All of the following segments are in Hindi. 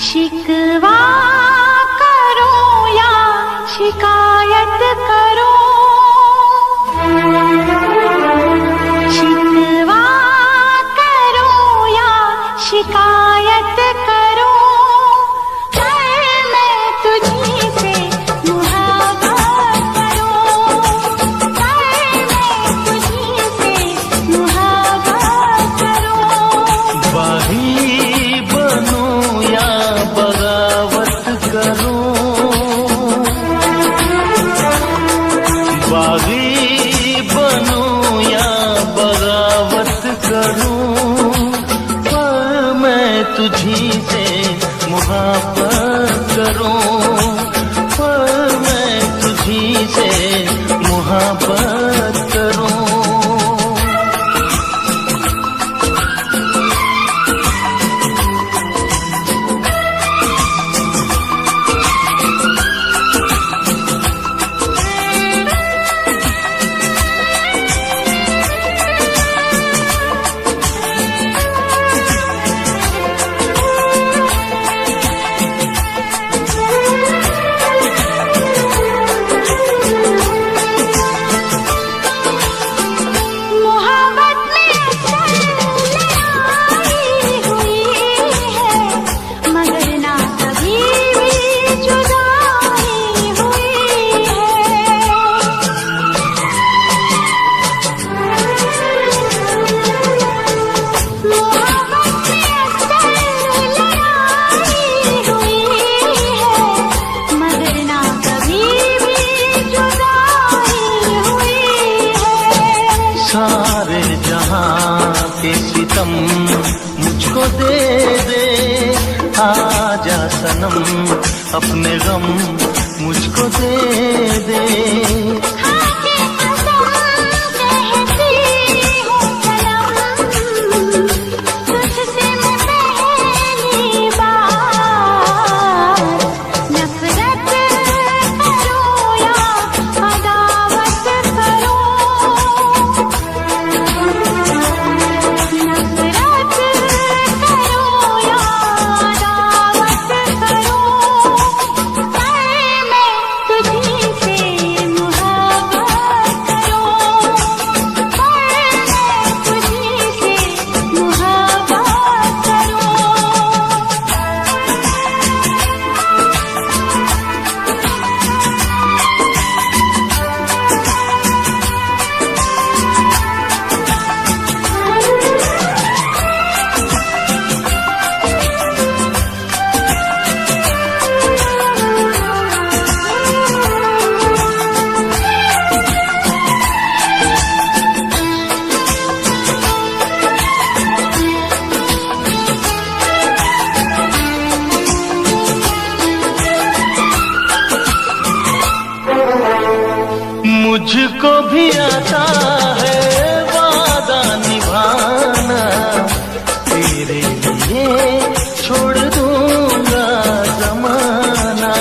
शिकवा करो या शिकायत करो, शिकवा करो या शिकायत करो, पर मैं तुझी से मुहाबत करूं, पर मैं तुझी से मुहाबत करूं। बागी बनूं या बगावत करूं, बागी बनूं या बगावत करूं, पर मैं तुझी से मुहाबत करूं, पर मैं तुझी से मुहाबत करूं। सारे जहां के सितम मुझको दे दे, आजा सनम अपने गम मुझको दे दे। मुझको भी आता है वादा निभाना, तेरे लिए छोड़ दूंगा जमाना।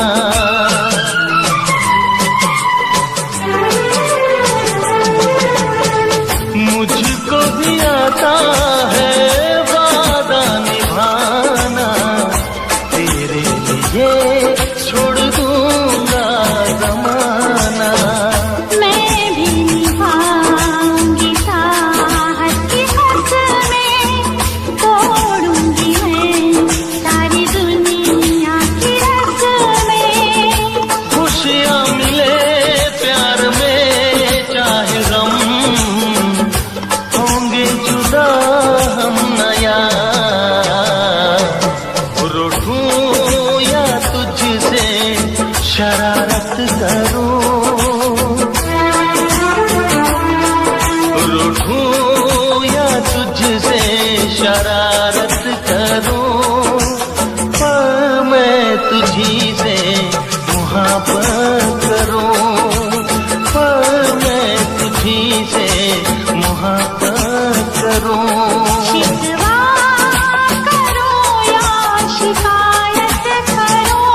मुझको भी आता है वादा निभाना, तेरे लिए छोड़ दूंगा जमाना। शरारत करूं, रूठूं या तुझसे शरारत करूं, पर मैं तुझी से मुहाबत करूं, पर मैं तुझी से मुहाबत करूं। शिकवा करो या शिकायत करो,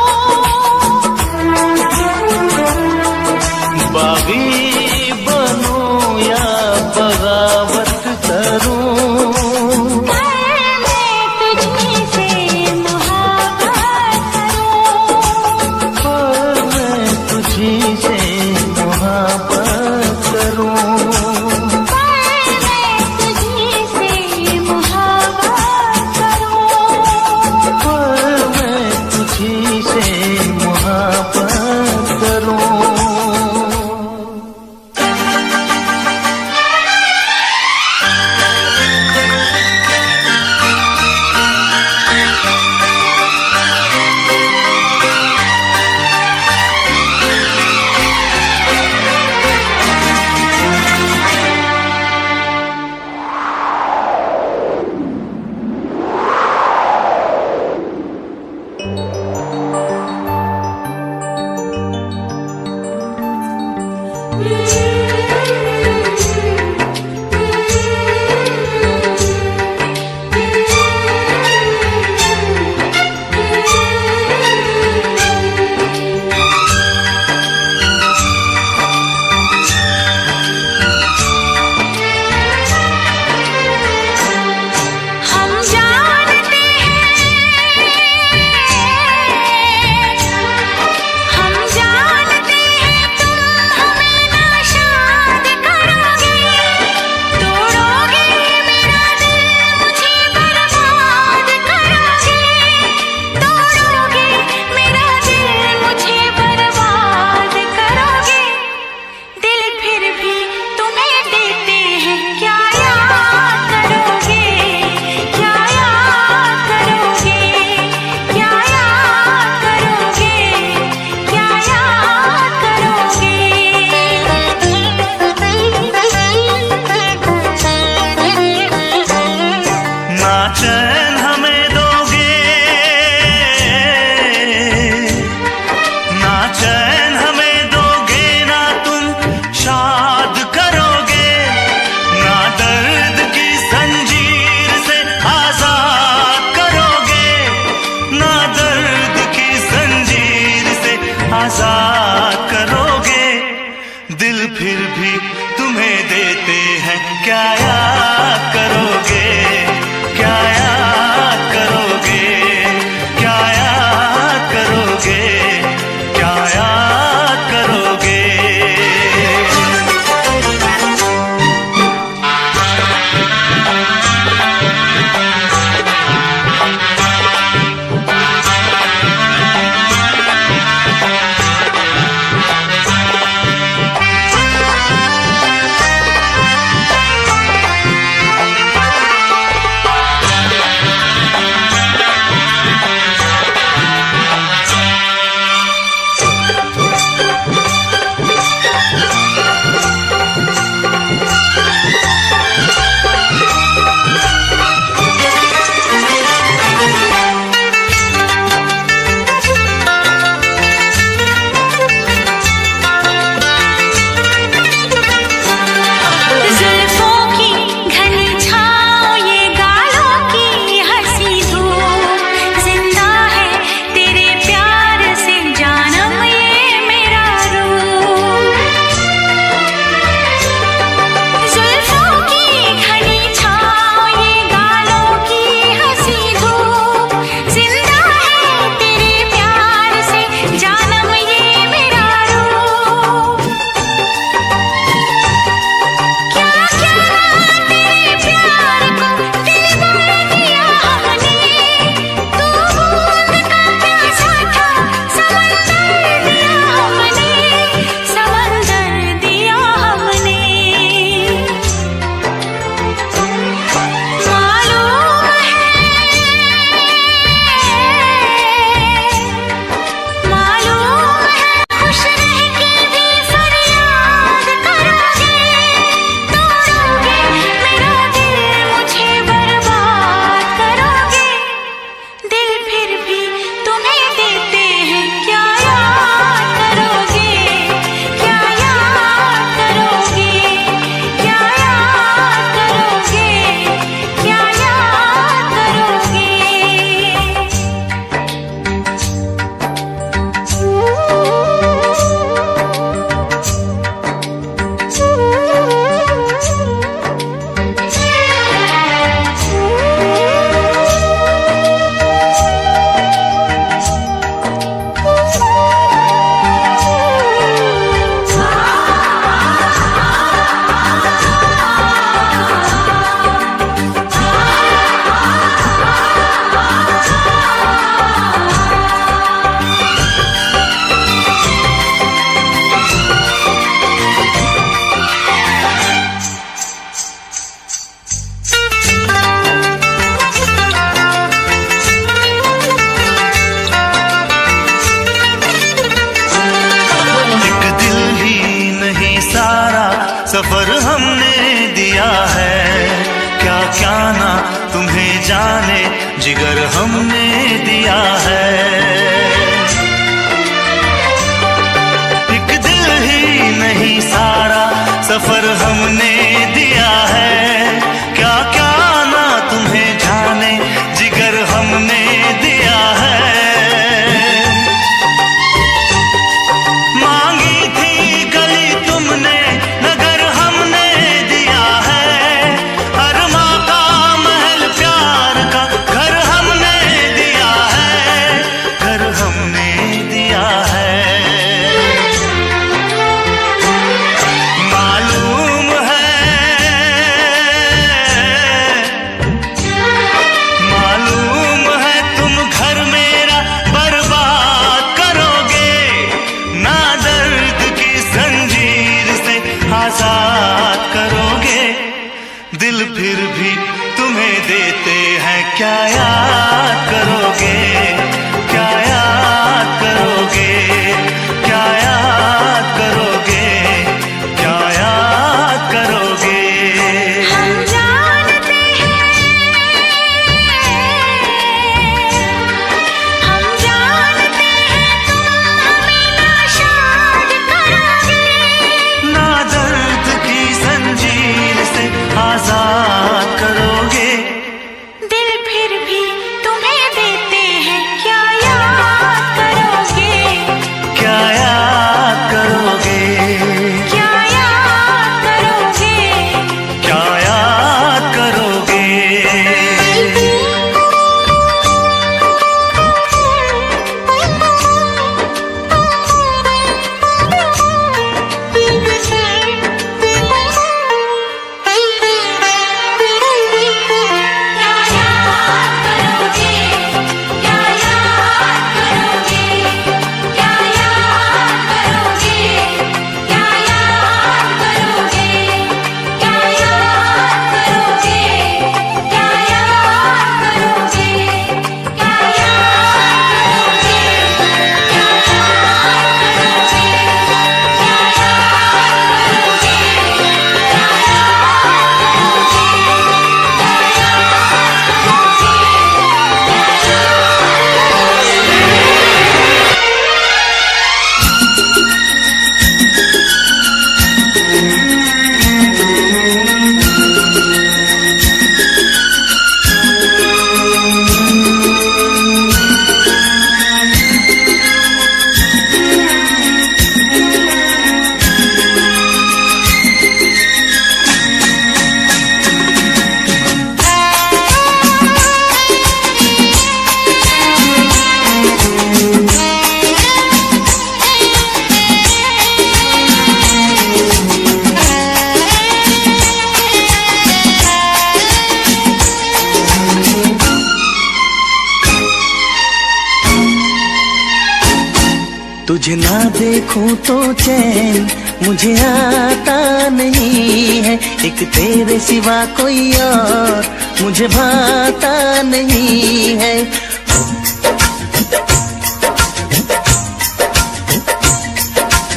तुझे ना देखूं तो चैन मुझे आता नहीं है, एक तेरे सिवा कोई और मुझे भाता नहीं है।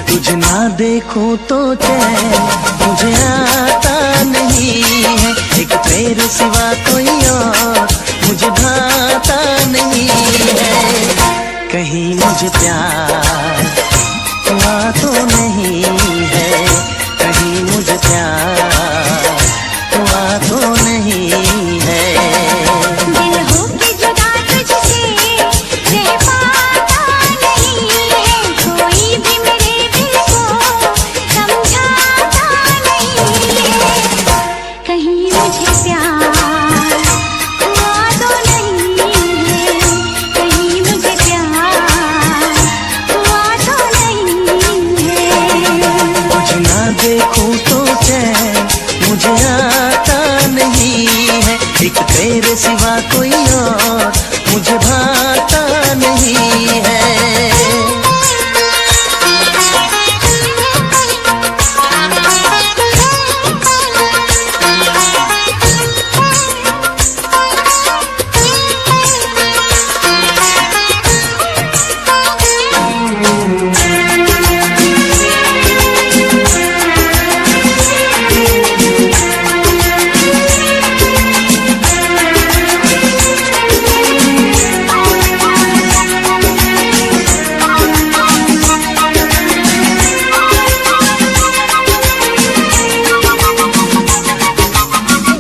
तुझे ना देखूं तो चैन मुझे आता नहीं है, एक तेरे सिवा कोई और मुझे भाता नहीं है। कहीं मुझे प्यार हुआ तो नहीं है, कहीं मुझे प्यार हुआ तो नहीं है। दिल हो के जुदा तुझसे रह पाता नहीं है, कोई भी मेरे दिल को समझाता नहीं है। कहीं मुझे प्यार हुआ तो नहीं है, कहीं मुझे प्यार हुआ तो नहीं है। तुझे ना देखूं तो चैन मुझे आता नहीं है, एक तेरे सिवा कोई और मुझे भाता नहीं है।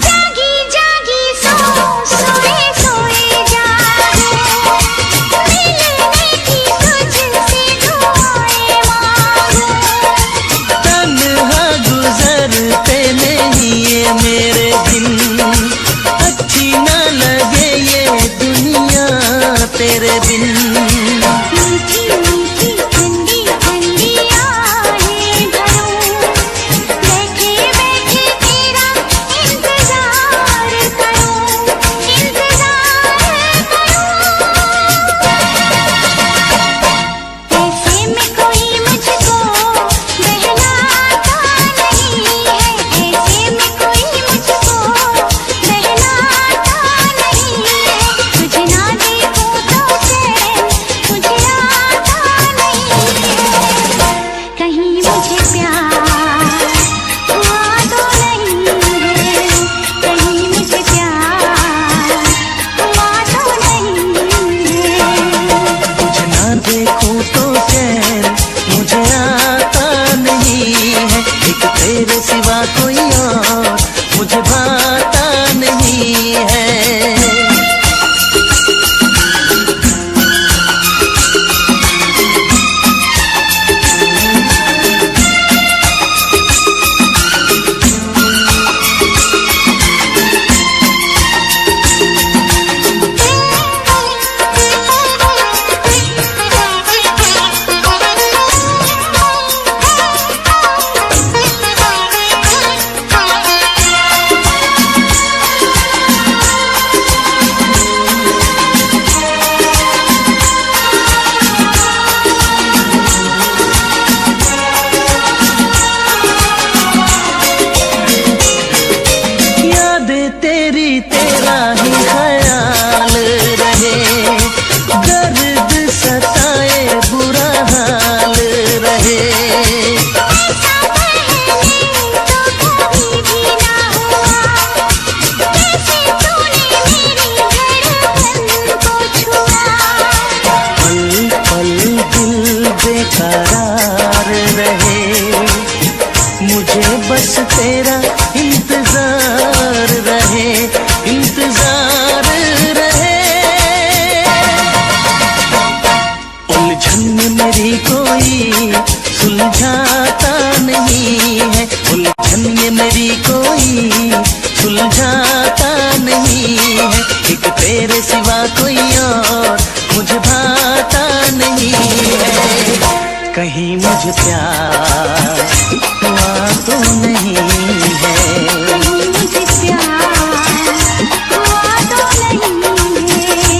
जागी जागी सोए सोए जागो, मिलने की तुझसे दुआएं मांगो। तन्हा गुजरते नहीं ये मेरे दिन, अच्छी ना लगे ये दुनिया तेरे बिन। मीठी मीठी ठंडी ठंडी आहें भरूं, बैठे बैठे तेरा इंतजार करूं, इंतजार करूं। ऐसे में कोई मुझको बहलाता नहीं है, ऐसे में कोई मुझको बहलाता नहीं है। तुझे ना देखूं तो चैन मुझे आता नहीं है, कहीं मुझे प्यार हुआ तो नहीं है, कहीं मुझे प्यार हुआ तो नहीं है। तुझे ना देखूं तो चैन मुझे आता नहीं है, एक तेरे सिवा कोई और मुझे भाता नहीं है। यादें तेरी तेरा ही ख्याल रहे, दर्द सताए बुरा हाल रहे। ऐसा पहले तो कभी भी ना हुआ, कैसे तूने मेरी धड़कन को छुआ। पल पल दिल बेकरार रहे, मुझे बस तेरा इंतजार रहे, इंतजार रहे। उलझन में मेरी कोई सुलझाता नहीं है, उलझन में मेरी कोई सुलझाता नहीं है, एक तेरे सिवा कोई और मुझे भाता नहीं है। कहीं मुझे प्यार हुआ तो नहीं है, कहीं मुझे प्यार हुआ तो नहीं है।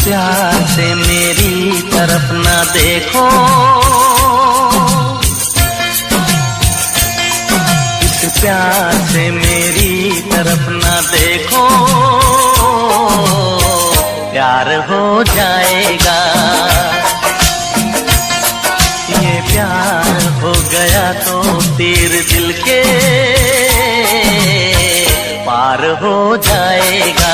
प्यार से मेरी तरफ ना देखो, इस प्यार से मेरी तरफ ना देखो, प्यार हो जाएगा। ये प्यार हो गया तो तीर दिल के पार हो जाएगा।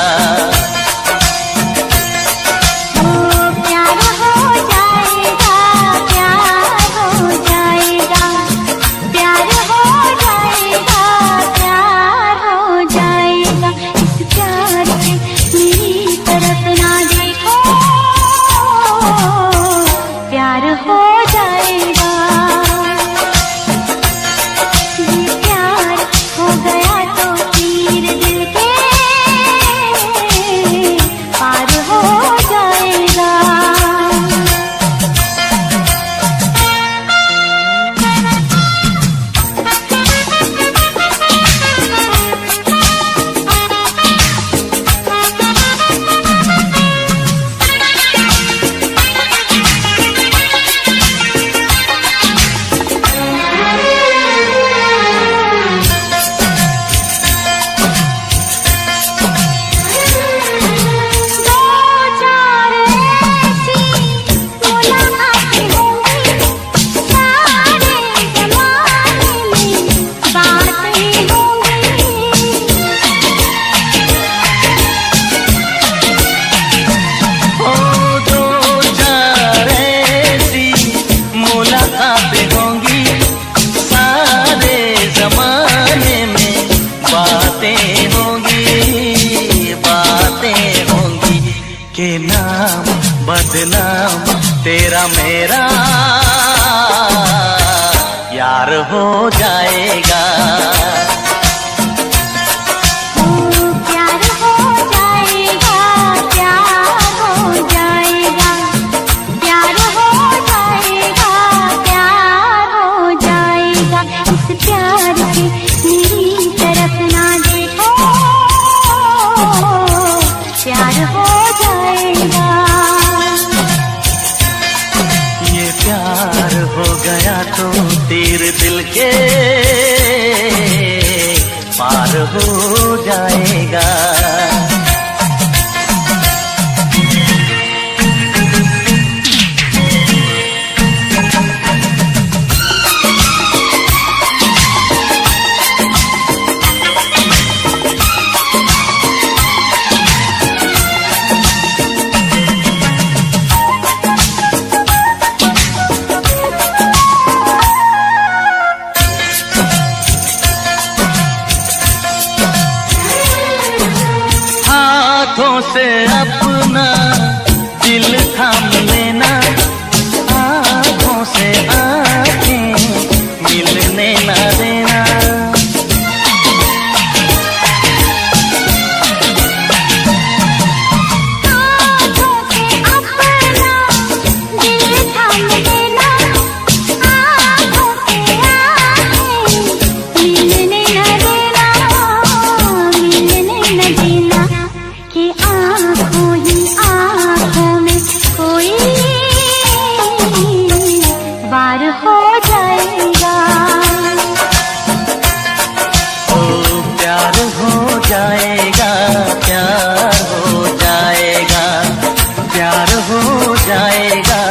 के नाम बदनाम तेरा मेरा यार हो जाएगा। प्यार हो गया तो तीर दिल के पार हो जाएगा। हाथों से अपना दिल थाम लेना, आँखों से आँखें मिलने न देना। हाथों से अपना दिल थाम लेना, आँखों से आँखें मिलने न देना, मिलने न देना। कि आँखों ही आँखों में कोई बार हो जाएगा। ओ प्यार हो जाएगा, प्यार हो जाएगा, प्यार हो जाएगा,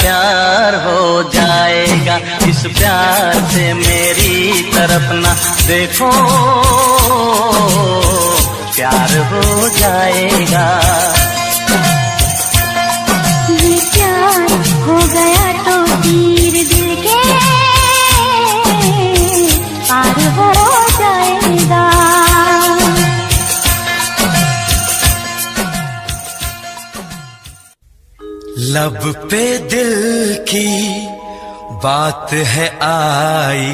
प्यार हो जाएगा। इस प्यार से मेरी तरफ ना देखो, प्यार हो जाएगा। ये प्यार हो गया तो तीर दिल के पार हो जाएगा। लब पे दिल की बात है आई,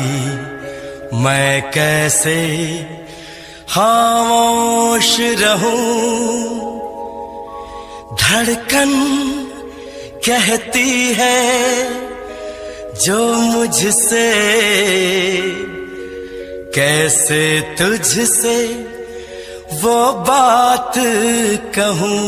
मैं कैसे खामोश रहूं। धड़कन कहती है जो मुझसे, कैसे तुझसे वो बात कहूं।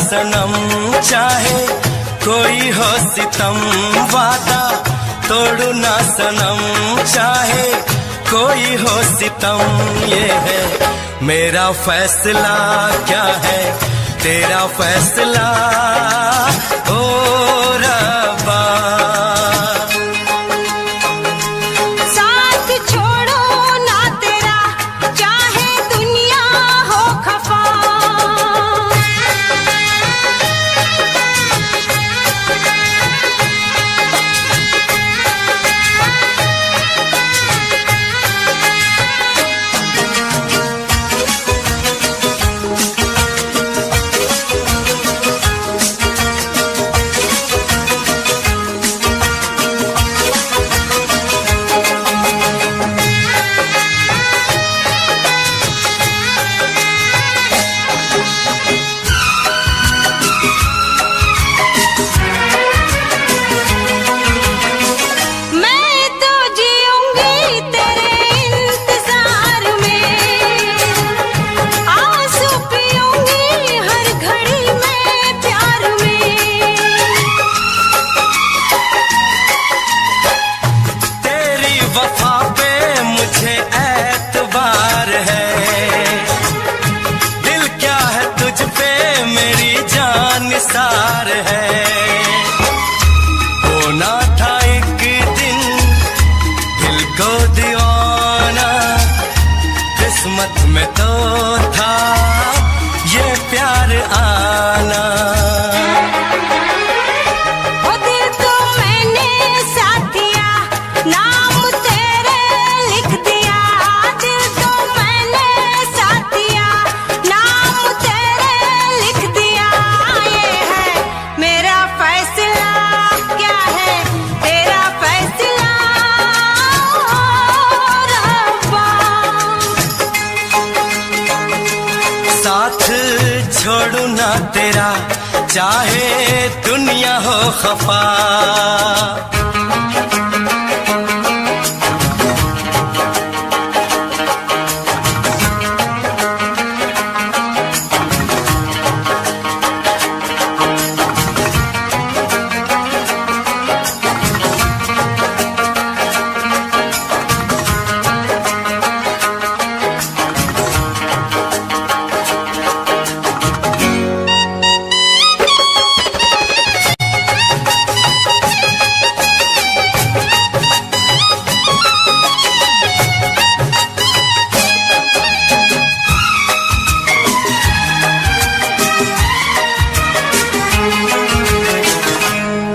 सनम चाहे कोई हो सितम, वादा तोड़ू ना सनम चाहे कोई हो सितम। ये है मेरा फैसला, क्या है तेरा फैसला ओ रब्बा। निसार है होना था एक दिन दिल को दीवाना, किस्मत में तो था ये प्यार आना। ओ दिल तो मैंने साथ दिया, नाम तेरे लिख दिया। दिल तो मैंने साथ दिया, नाम तेरे लिख दिया। ये है मेरा फैसला, क्या है तेरा फैसला रब्बा। साथ छोड़ू ना तेरा चाहे दुनिया हो खफा।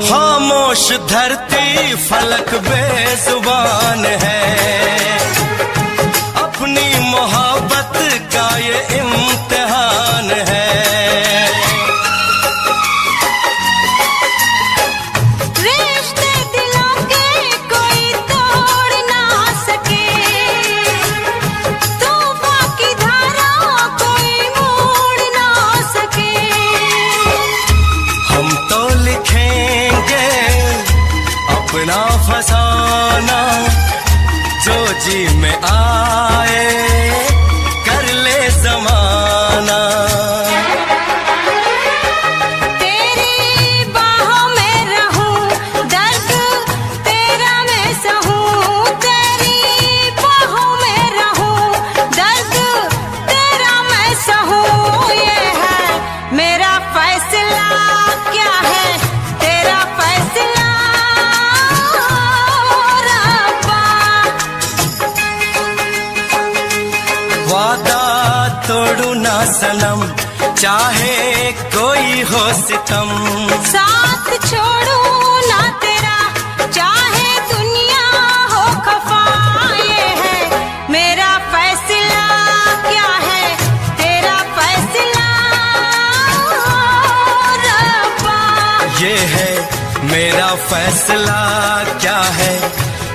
खामोश धरती फलक बेजुबान है, अपनी मोहब्बत का ये इम्तिहान है। रिश्ते दिलों के कोई तोड़ ना सके, तूफान की धारा कोई मोड़ ना सके। हम तो लिखेंगे अपना फसाना, जो जी में आए कर ले ज़माना। तेरी बाहों में रहूं, दर्द तेरा मैं सहूं। तेरी बाहों में रहूं, दर्द तेरा मैं सहूं। ये है मेरा फैसला, क्या है तेरा फैसला रब्बा। वादा तोड़ू ना सनम चाहे कोई हो सितम। साथ छोड़ू ना तेरा चाहे दुनिया हो खफा। ये है मेरा फैसला, क्या है तेरा फैसला फैसला क्या है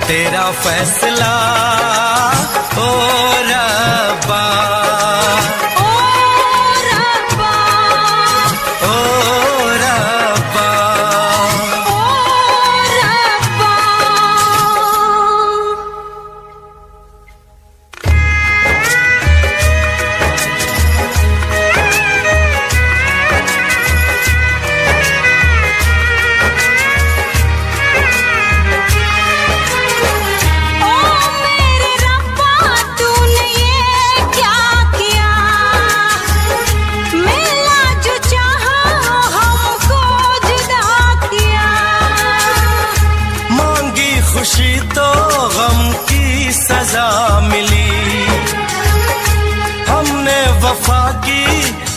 तेरा फैसला ओ रब्बा, ओ रब्बा, ओ रब्बा। ओ रब्बा। खुशी तो गम की सजा मिली, हमने वफा की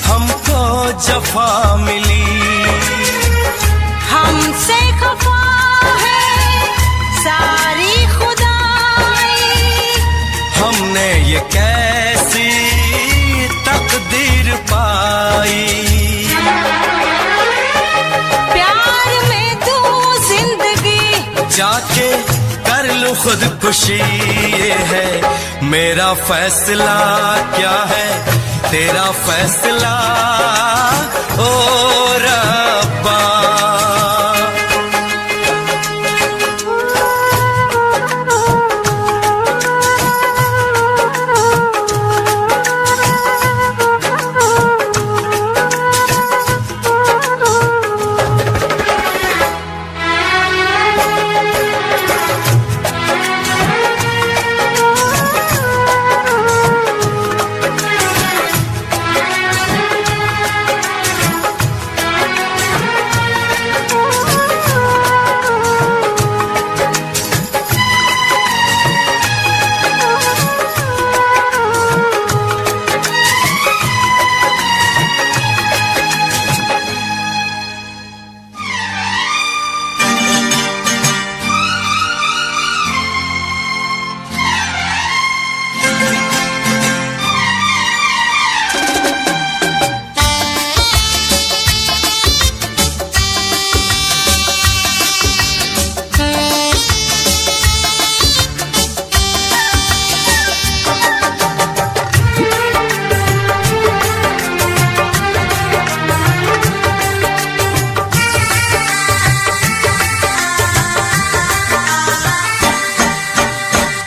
हमको जफा मिली। हमसे खफा है सारी खुदाई, हमने ये कैसी तकदीर पाई। प्यार में तू जिंदगी जाके कर लूं खुदकुशी, ये है मेरा फैसला क्या है तेरा फैसला ओ रब्बा।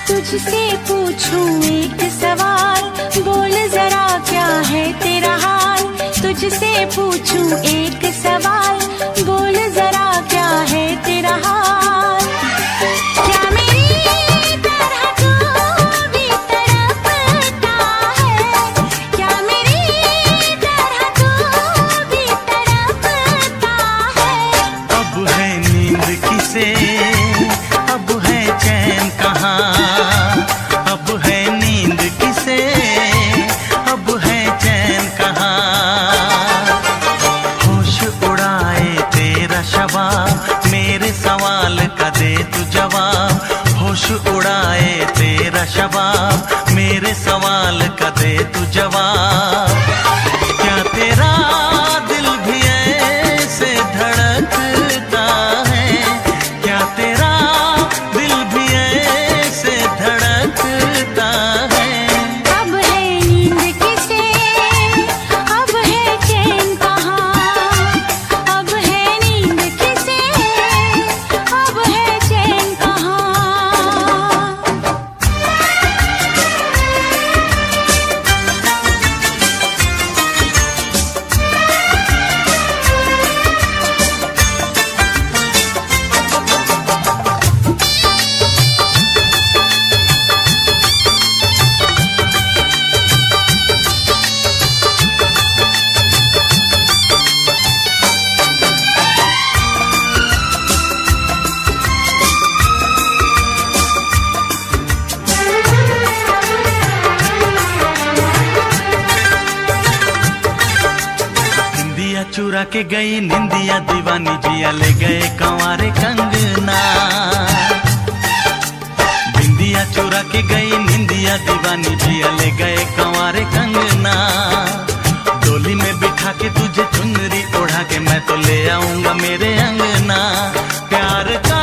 तुझसे पूछूं एक सवाल, बोल जरा क्या है तेरा हाल। तुझसे पूछूं एक सवाल, बोल जरा क्या है तेरा हाल। क्या मेरी तरह तू भी तड़पता है, क्या मेरी तरह तू भी तड़पता है। अब है नींद किसे, अब है चैन कहाँ, अब है नींद किसे, अब है चैन कहाँ। होश उड़ाए तेरा शबाब, मेरे सवाल का दे तू जवाब। होश उड़ाए तेरा शबाब, मेरे सवाल का दे तू जवाब। क्या तेरा दिल भी ऐसे धड़कता है, क्या तेरा दिल भी ऐसे धड़कता है। अब है नींद किसे, अब है चैन कहाँ। अब है नींद किसे, अब है चैन कहाँ। निंदिया चुरा के गई निंदिया दीवानी, जिया ले गए कंवारे कंगना। बिंदिया चुरा के गई निंदिया दीवानी, जिया ले गए कंवारे कंगना। डोली में बिठा के तुझे चुनरी ओढ़ा के मैं तो ले आऊंगा मेरे अंगना। प्यार का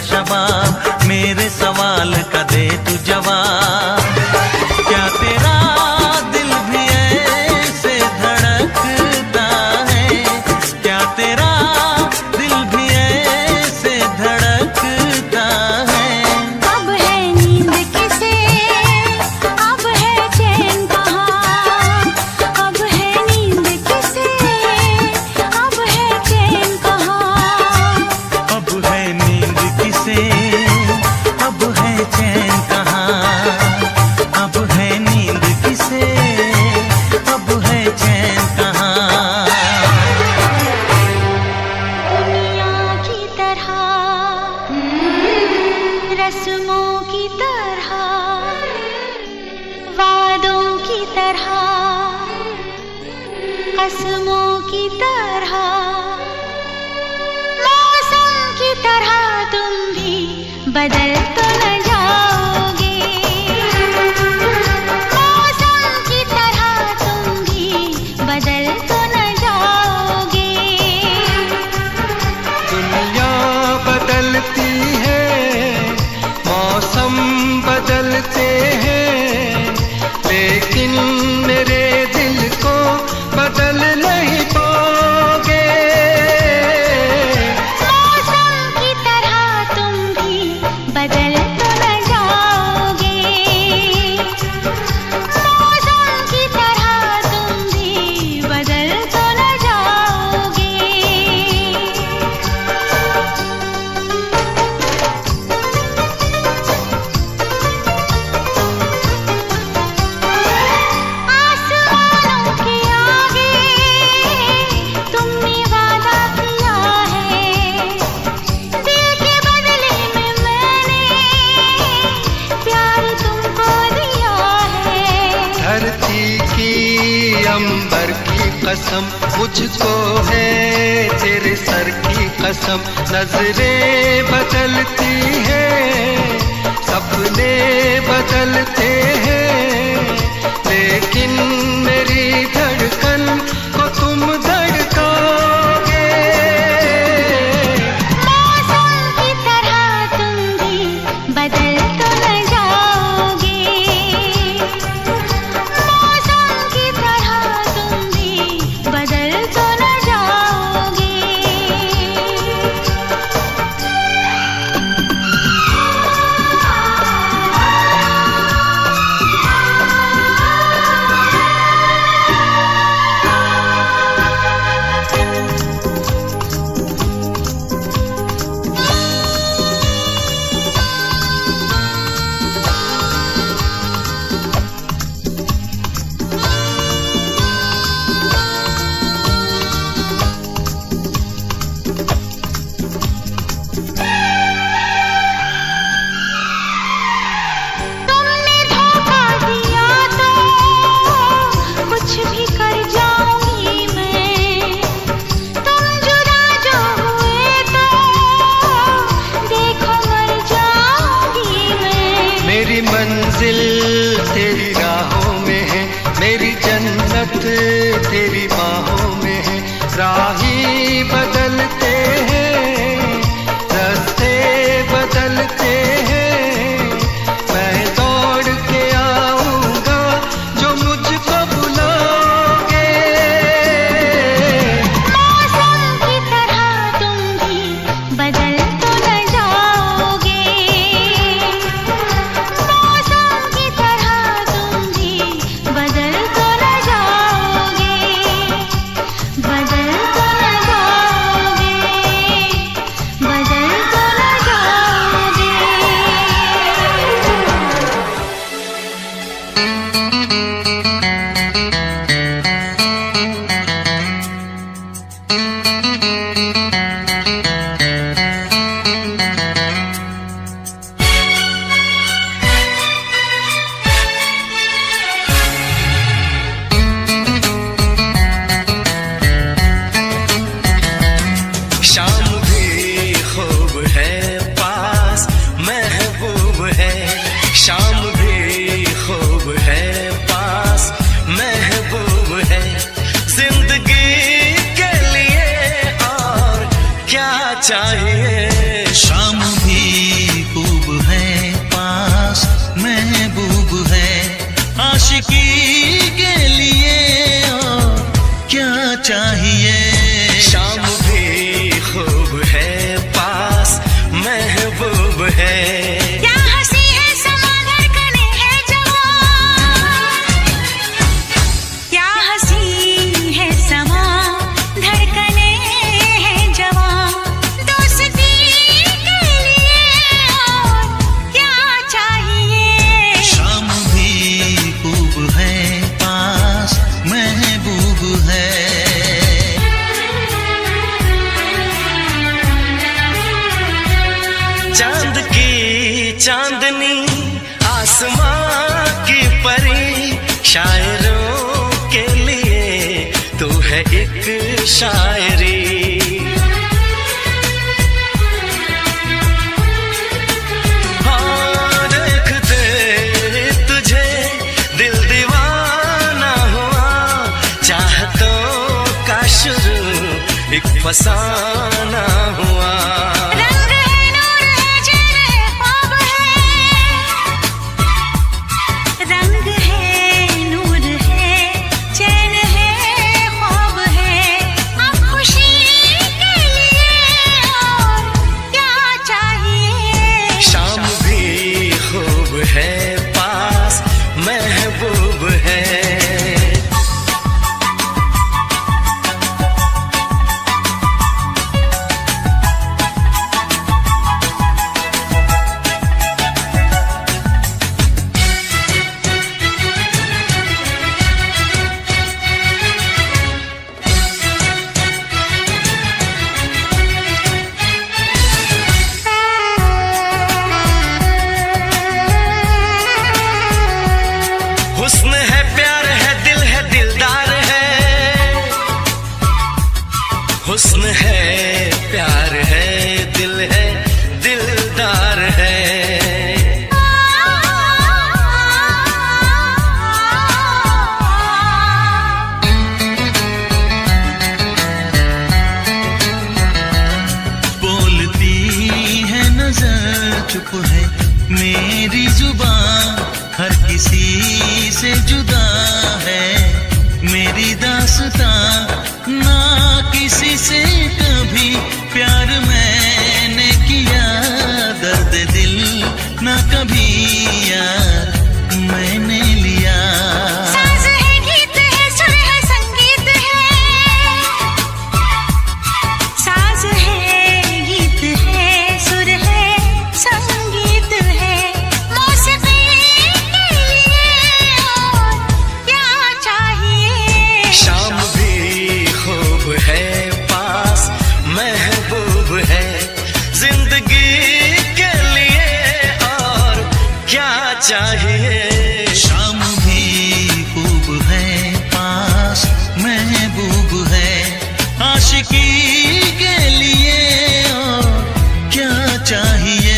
शबाब, मेरे सवाल का दे तू जवाब। क्या तेरा दिल भी ऐसे धड़कता है, क्या तेरा दिल भी ऐसे धड़कता है? अब है नींद किसे, अब है चैन कहाँ, अब है नींद किसे, अब है चैन कहाँ। अब है नींद किसे, अब है चैन कहाँ, अब है नींद किसे, अब है चैन कहाँ। दुनिया की तरह, रस्मों की तरह, वादों की तरह, कसमों की तरह, मौसम की तरह तुम भी बदल तो न जाओगे। मौसम की तरह तुम भी बदल तो न जाओगे। दुनिया बदलती है, मौसम बदलते हैं, लेकिन मेरे दिल को बदल नहीं पाओगे। मौसम की तरह तुम भी बदल तो न जाओगे। मौसम की तरह तुम भी बदल तो न जाओगे। आसमानों के आगे तुमने वादा किया है, दिल के बदले में मैंने प्यार तुमको दिया है। धरती की अंबर की कसम, मुझको है तेरे सर की कसम। नजरें बदलती हैं, सपने बदलते हैं, लेकिन मेरी धड़कन को तुम धड़काओगे। मौसम की तरह तुम भी बदल तो न जाओगे। मौसम की तरह तुम भी बदल तो न जाओगे। तुमने धोखा दिया तो कुछ भी कर जाऊंगी मैं। तुम जुदा जो हुए तो देखो मर जाऊंगी मैं। मेरी मंजिल तेरी राहों में है, मेरी जन्नत तेरी बाहों में है। राही बदलते हैं, रास्ते बदलते हैं, मैं दौड़ के आऊंगा जो मुझको बुलाओगे। मौसम की तरह तुम भी बदल तो न जाओगे। मौसम की तरह तुम भी बदल तो न जाओगे। बदल तो न जाओगे। बदल तो न जाओगे। शाम भी खूब है पास, महबूब है। शाम भी खूब है पास, महबूब है। जिंदगी के लिए और क्या चाहिए? शाम भी एक फसाना हुआ। रंग है, नूर है, चैन है, ख्वाब है। रंग है, नूर है, चैन है, ख्वाब है। अब खुशी के लिए और क्या चाहिए। शाम भी खूब है, पास महबूब है। हुस्न है, प्यार है, दिल है, दिलदार है। हुस्न है, प्यार है, दिल है, दिलदार है। बोलती है नजर, चुप है मेरी जुबान, हर किसी से जुदा है मेरी दास्तां। ना किसी से कभी प्यार मैंने किया, दर्द दिल ना कभी यार मैंने लिया। साज है, गीत है, सुर है, संगीत है। साज है, गीत है, सुर है, संगीत है। मौसीकी के लिए और क्या चाहिए। शाम भी खूब है, पास महबूब है। जिंदगी के लिए और क्या चाहिए। शाम भी खूब है, पास महबूब है। आशिकी के लिए और क्या चाहिए।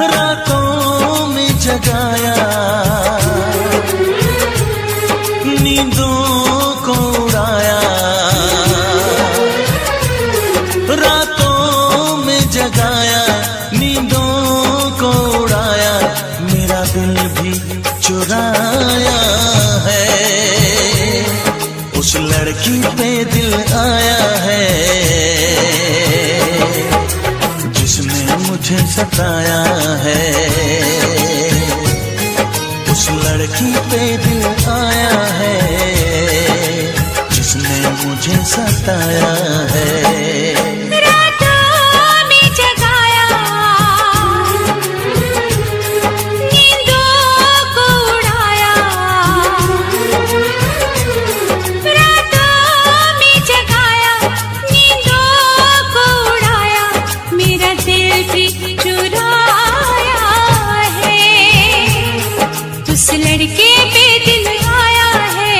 रातों में जगाया, नींदों को उड़ाया। रातों में जगाया, नींदों को उड़ाया। मेरा दिल भी चुराया है, उस लड़की पे दिल आया है जिसने मुझे सताया है। उस लड़की पे दिल आया है जिसने मुझे सताया है। उस लड़के पे दिल आया है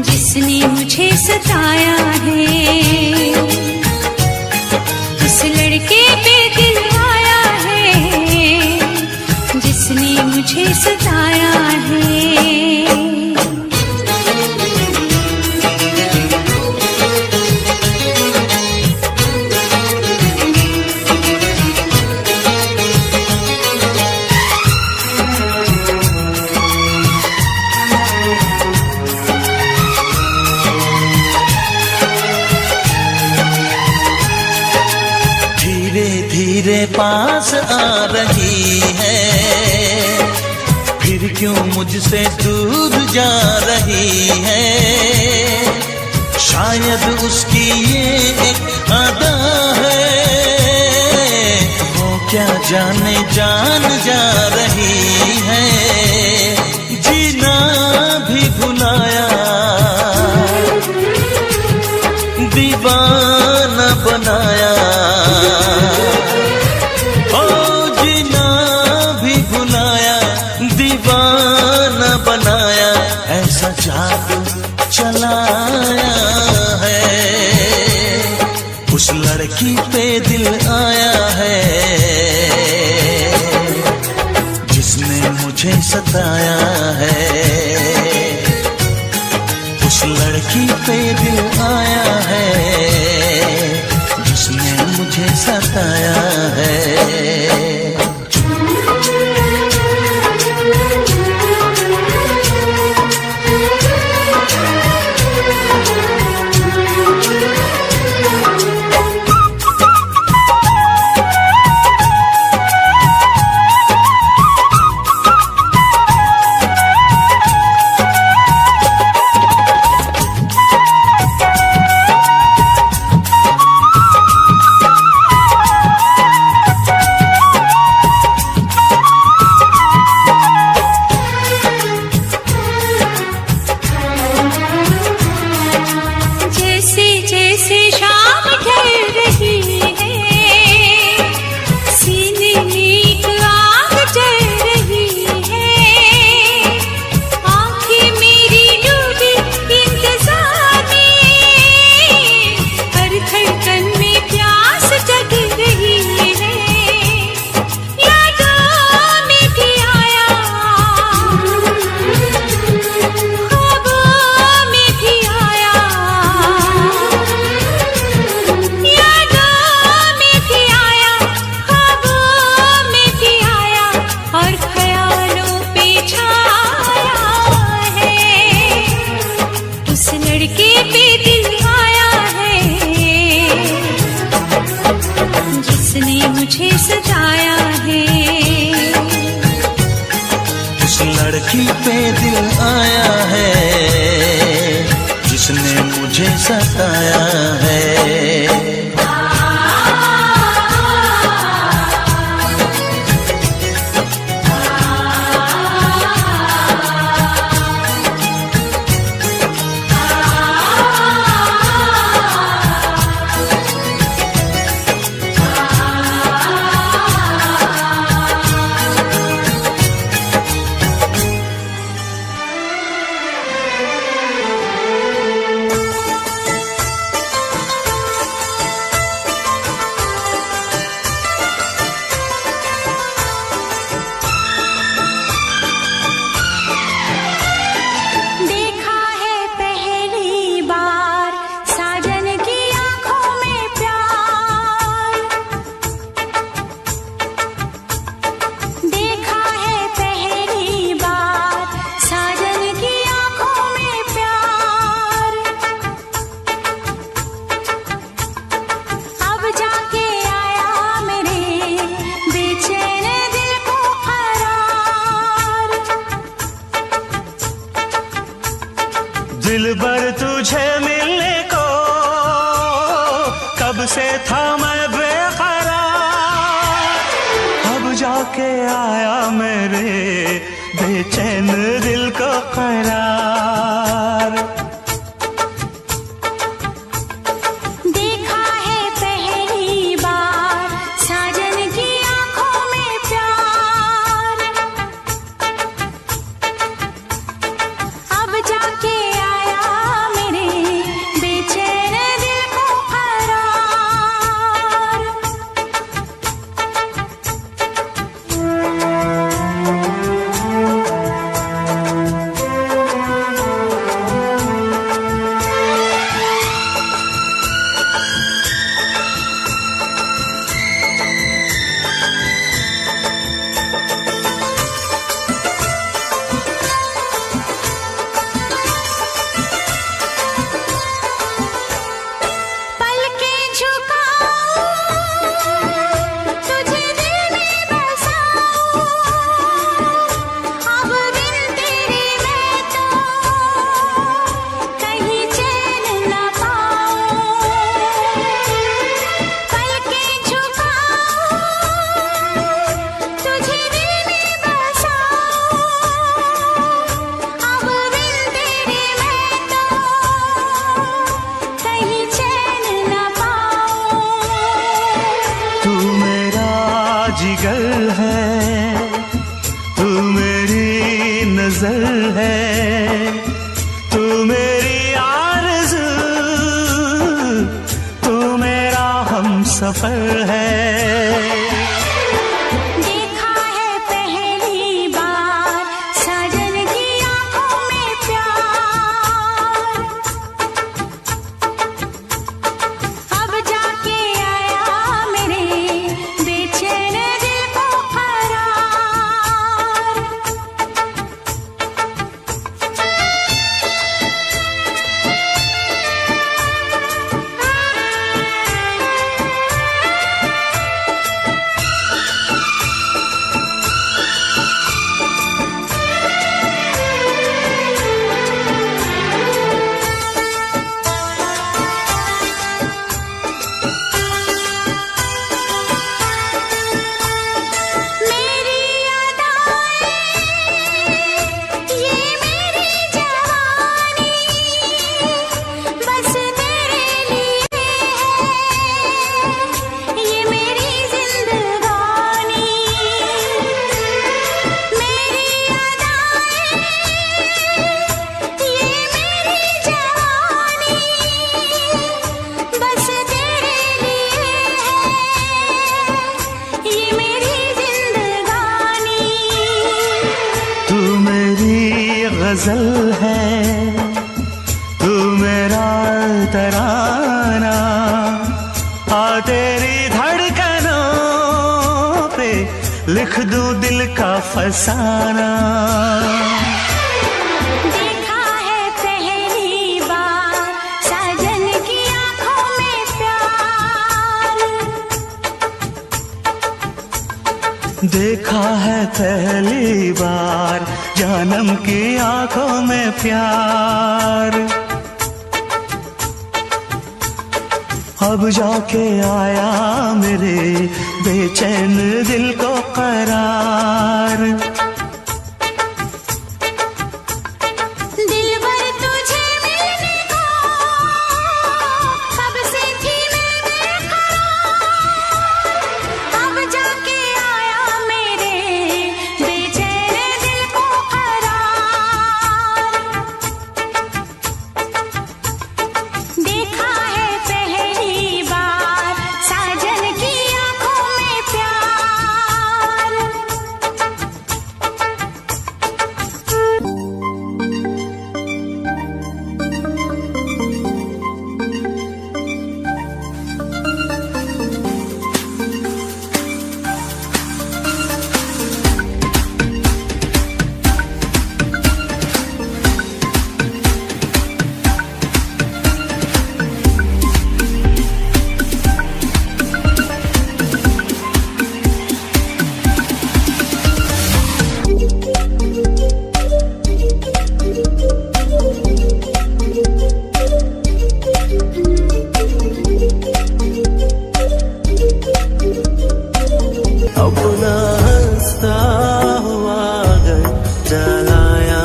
जिसने मुझे सताया है। उस लड़के पे दिल आया है जिसने मुझे सताया है। मेरे पास आ रही है, फिर क्यों मुझसे दूर जा रही है। शायद उसकी ये एक अदा है, वो क्या जाने जान जा रही है। जीना भी भुलाया, दीवाना बनाया, ओ जीना भी भुलाया, दीवाना बनाया, ऐसा जादू चलाया है। उस लड़की पे दिल आया है, जिसने मुझे सताया है। उस लड़की पे दिल आया है, जिसने मुझे सताया है। लड़की पे दिल आया है, जिसने मुझे सताया है। दिलबर तुझे मिलने को कब से था मैं बेकरार, अब जाके आया मेरे बेचैन दिल को करार। देखा है पहली बार साजन की आंखों में प्यार, अब जाके सफर है। देखा है पहली बार साजन की आंखों में प्यार, अब जाके आया मेरे बेचैन दिल को करार। मेरी अदाएं, ये मेरी जवानी, बस तेरे लिए है ये मेरी जिंदगानी। मेरी अदाएं, ये मेरी जवानी, बस तेरे लिए है ये मेरी जिंदगानी। तू मेरी गजल है, तू मेरा तराना, आ तेरी धड़कनों पे लिख दूं दिल का फसाना। देखा है पहली बार साजन की आंखों में प्यार, देखा है पहली बार जानम की आंखों में प्यार, अब जाके आया मेरे बेचैन दिल को करार। दिलबर तुझे मिलने को कब से थी मैं बेकरार, अब जाके आया मेरे बेचैन दिल को करार। देखा है पहली बार साजन की आंखों में प्यार। अपना हंसता हुआ घर चलाया,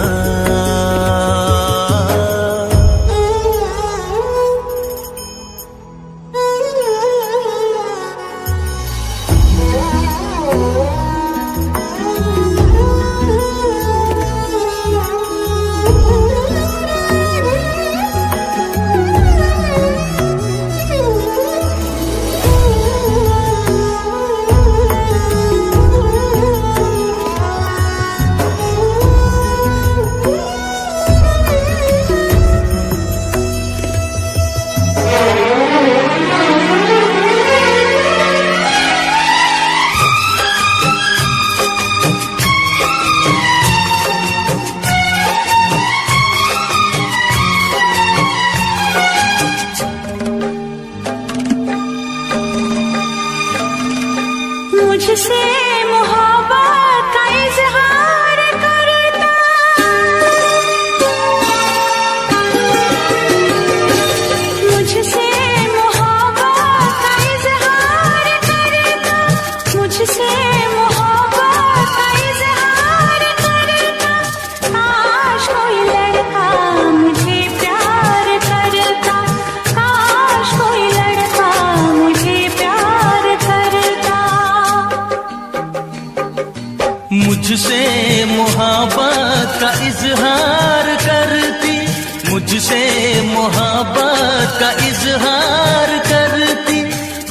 मुझसे मोहब्बत का इजहार करता, मुझसे मोहब्बत का इजहार करता, मुझसे मोहब्बत का इजहार करता। काश कोई लड़का मुझे प्यार करता, काश कोई लड़का मुझे प्यार करता। मुझसे मोहब्बत का इजहार करती, मुझसे मोहब्बत का इजहार करती।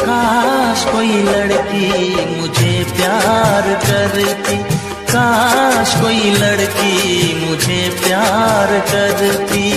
काश कोई लड़की मुझे प्यार करती, काश कोई लड़की मुझे प्यार करती।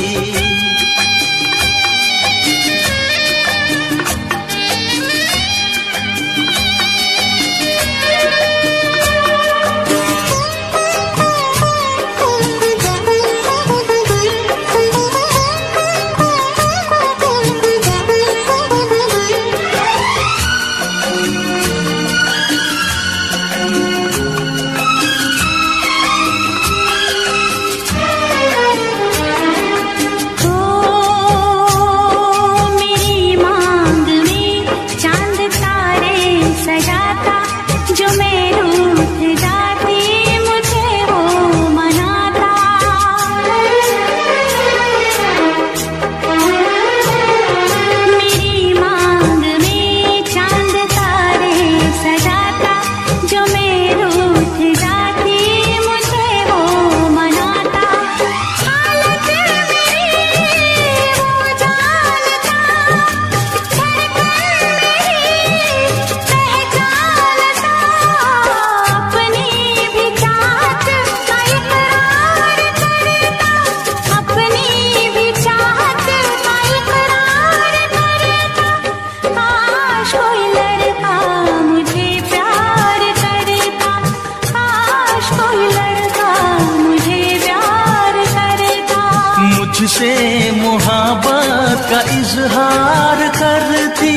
मुझसे मोहब्बत का इजहार करती,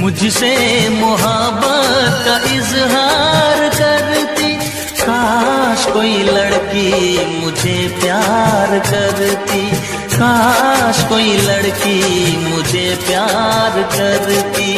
मुझसे मोहब्बत का इजहार करती। काश कोई लड़की मुझे प्यार करती, काश कोई लड़की मुझे प्यार करती।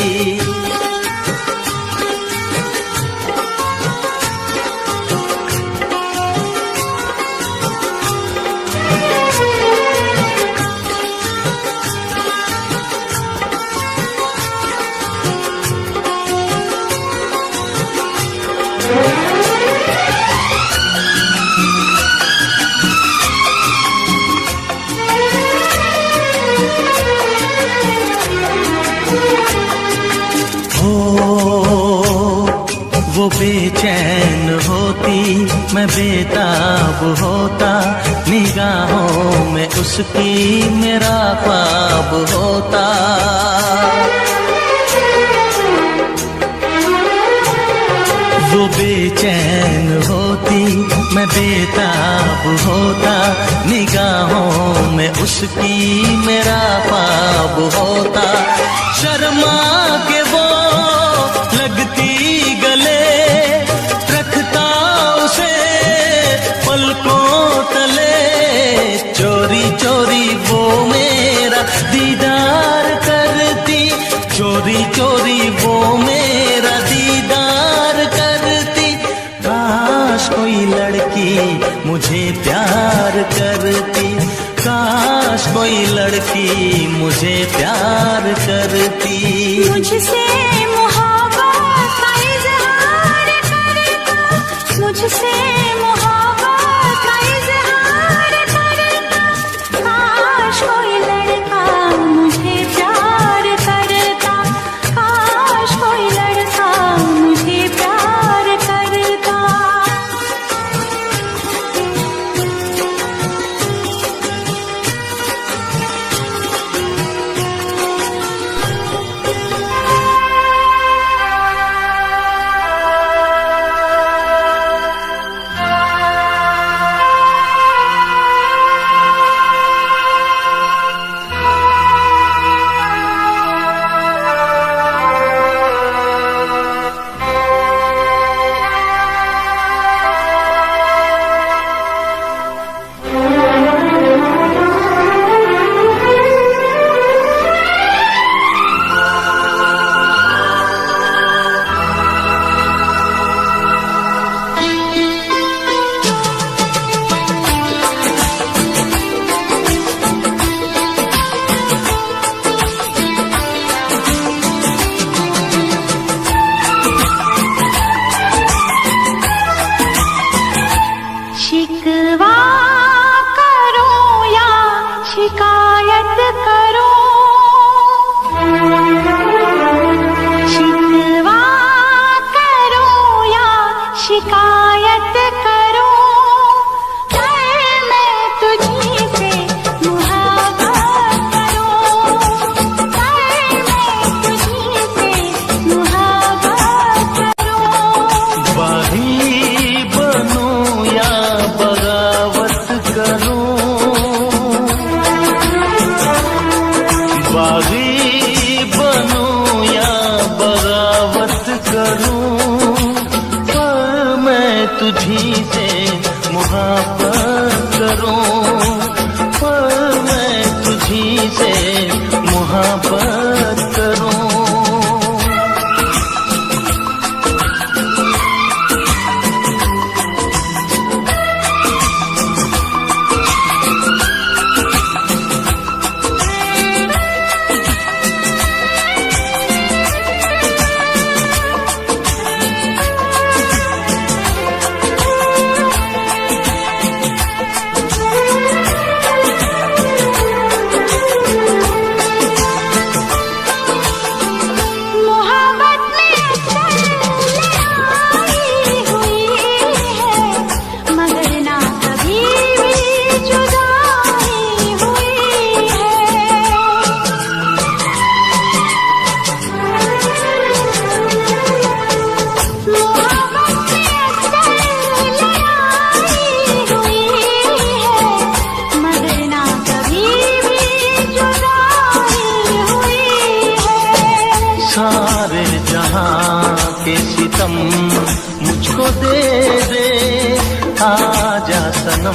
वो बेचैन होती, मैं बेताब होता, निगाहों में उसकी मेरा ख्वाब होता। वो बेचैन होती, मैं बेताब होता, निगाहों में उसकी मेरा ख्वाब होता। शर्मा के वो लगती गले, रखता उसे पलकों तले। चोरी चोरी वो मेरा दीदार करती, चोरी चोरी वो मेरा दीदार करती। काश कोई लड़की मुझे प्यार करती, काश कोई लड़की मुझे प्यार करती। मुझसे मोहब्बत का इजहार करता, मुझसे मोहब्बत का इजहार करता। काश कोई लड़का मुझे प्यार करता, काश कोई लड़का मुझे प्यार करता। शिकवा करो या शिकायत करो, शिकवा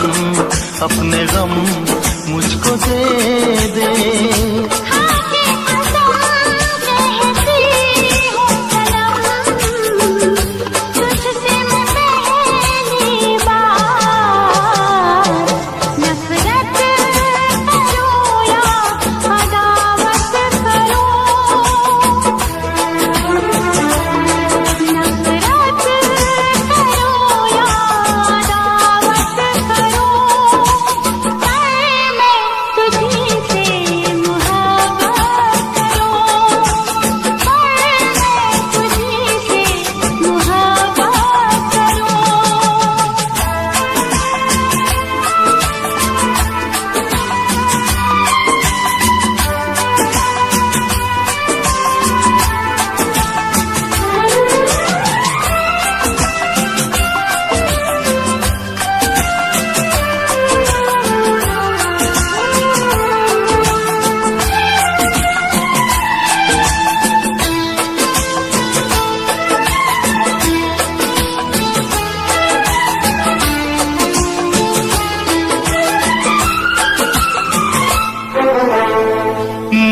अपने गम मुझको दे दे।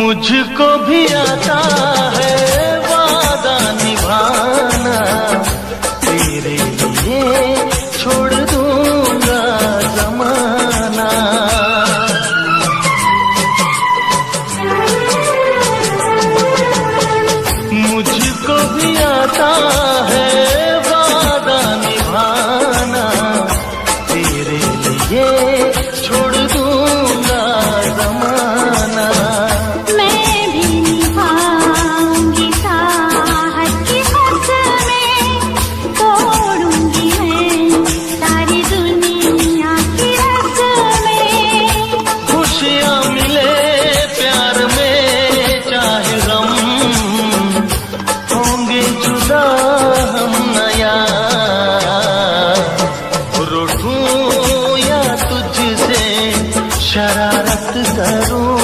मुझको भी आता है वादा निभाना, तेरे लिए छोड़ दूंगा ज़माना। मुझको भी आता है वादा निभाना, तेरे लिए छोड़ दूंगा ज़माना। शरारत करूं,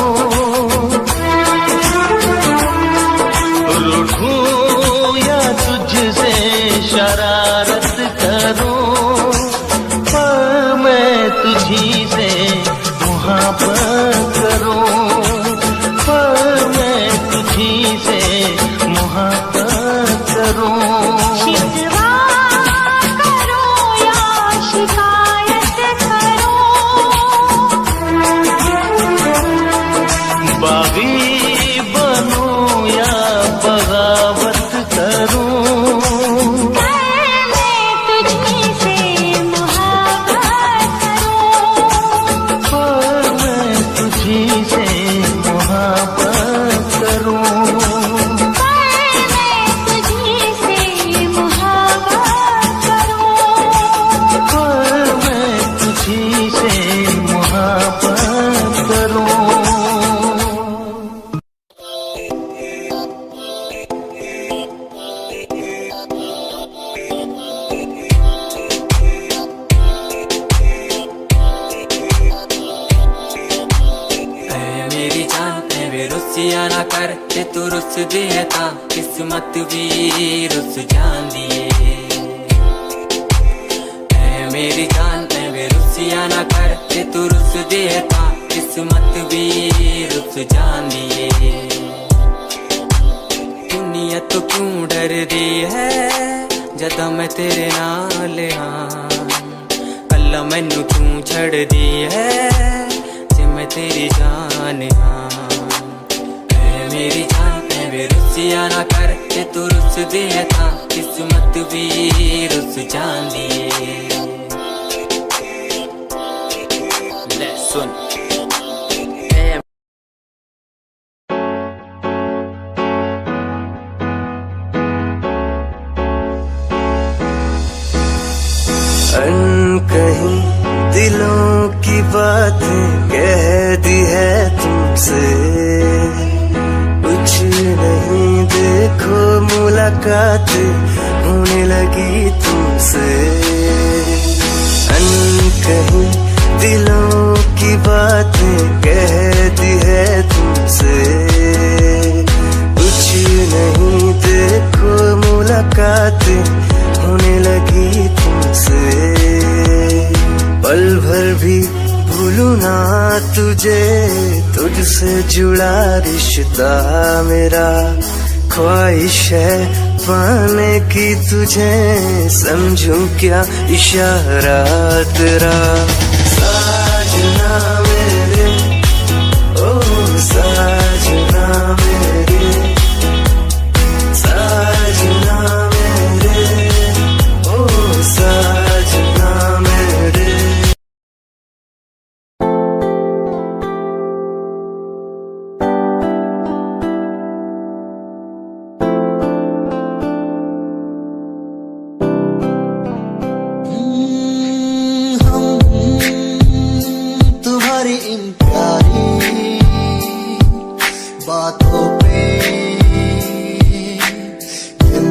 रूठूं या तुझसे शरारत करूं, पर मैं तुझी से मोहब्बत करूं, पर मैं तुझी से मोहब्बत करूं। बागी बनूं या बगावत करूं, मैं तुझी से मोहब्बत करूं, पर मैं तुझी से मोहब्बत करूं, पर मैं तुझी से मोहब्बत करूं, पर मैं तुझी से मोहब्बत करूं। रुसिया ना कर ते तू रुस दिए ता किस्मत भी रुस जांदी ऐ मेरी जान ते रुसिया ना कर ते तू रुस दिए ता किस्मत भी रुस जांदी दुनिया तो क्यों डर दी है जदा मैं तेरे नाल हाँ अल्लाह मैनू क्यों छड़ दी है जे मैं तेरी जान हाँ मेरी जान में रुसिया ना कर ते तू रुस दिए ता किस्मत भी रुस जांदी ले सुन अनकहीं दिलों की बातें कह दी है तुमसे, कुछ नहीं देखो मुलाकात होने लगी तुमसे। अनकहीं दिलों की बातें कह दी है तुमसे, कुछ नहीं देखो मुलाकात होने लगी तुमसे। पल भर भी भूलूं ना तुझे, तुझसे जुड़ा रिश्ता मेरा, ख्वाहिश है पाने की तुझे, समझूं क्या इशारा तेरा। साजना मेरे, ओ साजना मेरे, साजना मेरे, ओ साजना मेरे। तुम्हारी इन प्यारी बातों पे दिल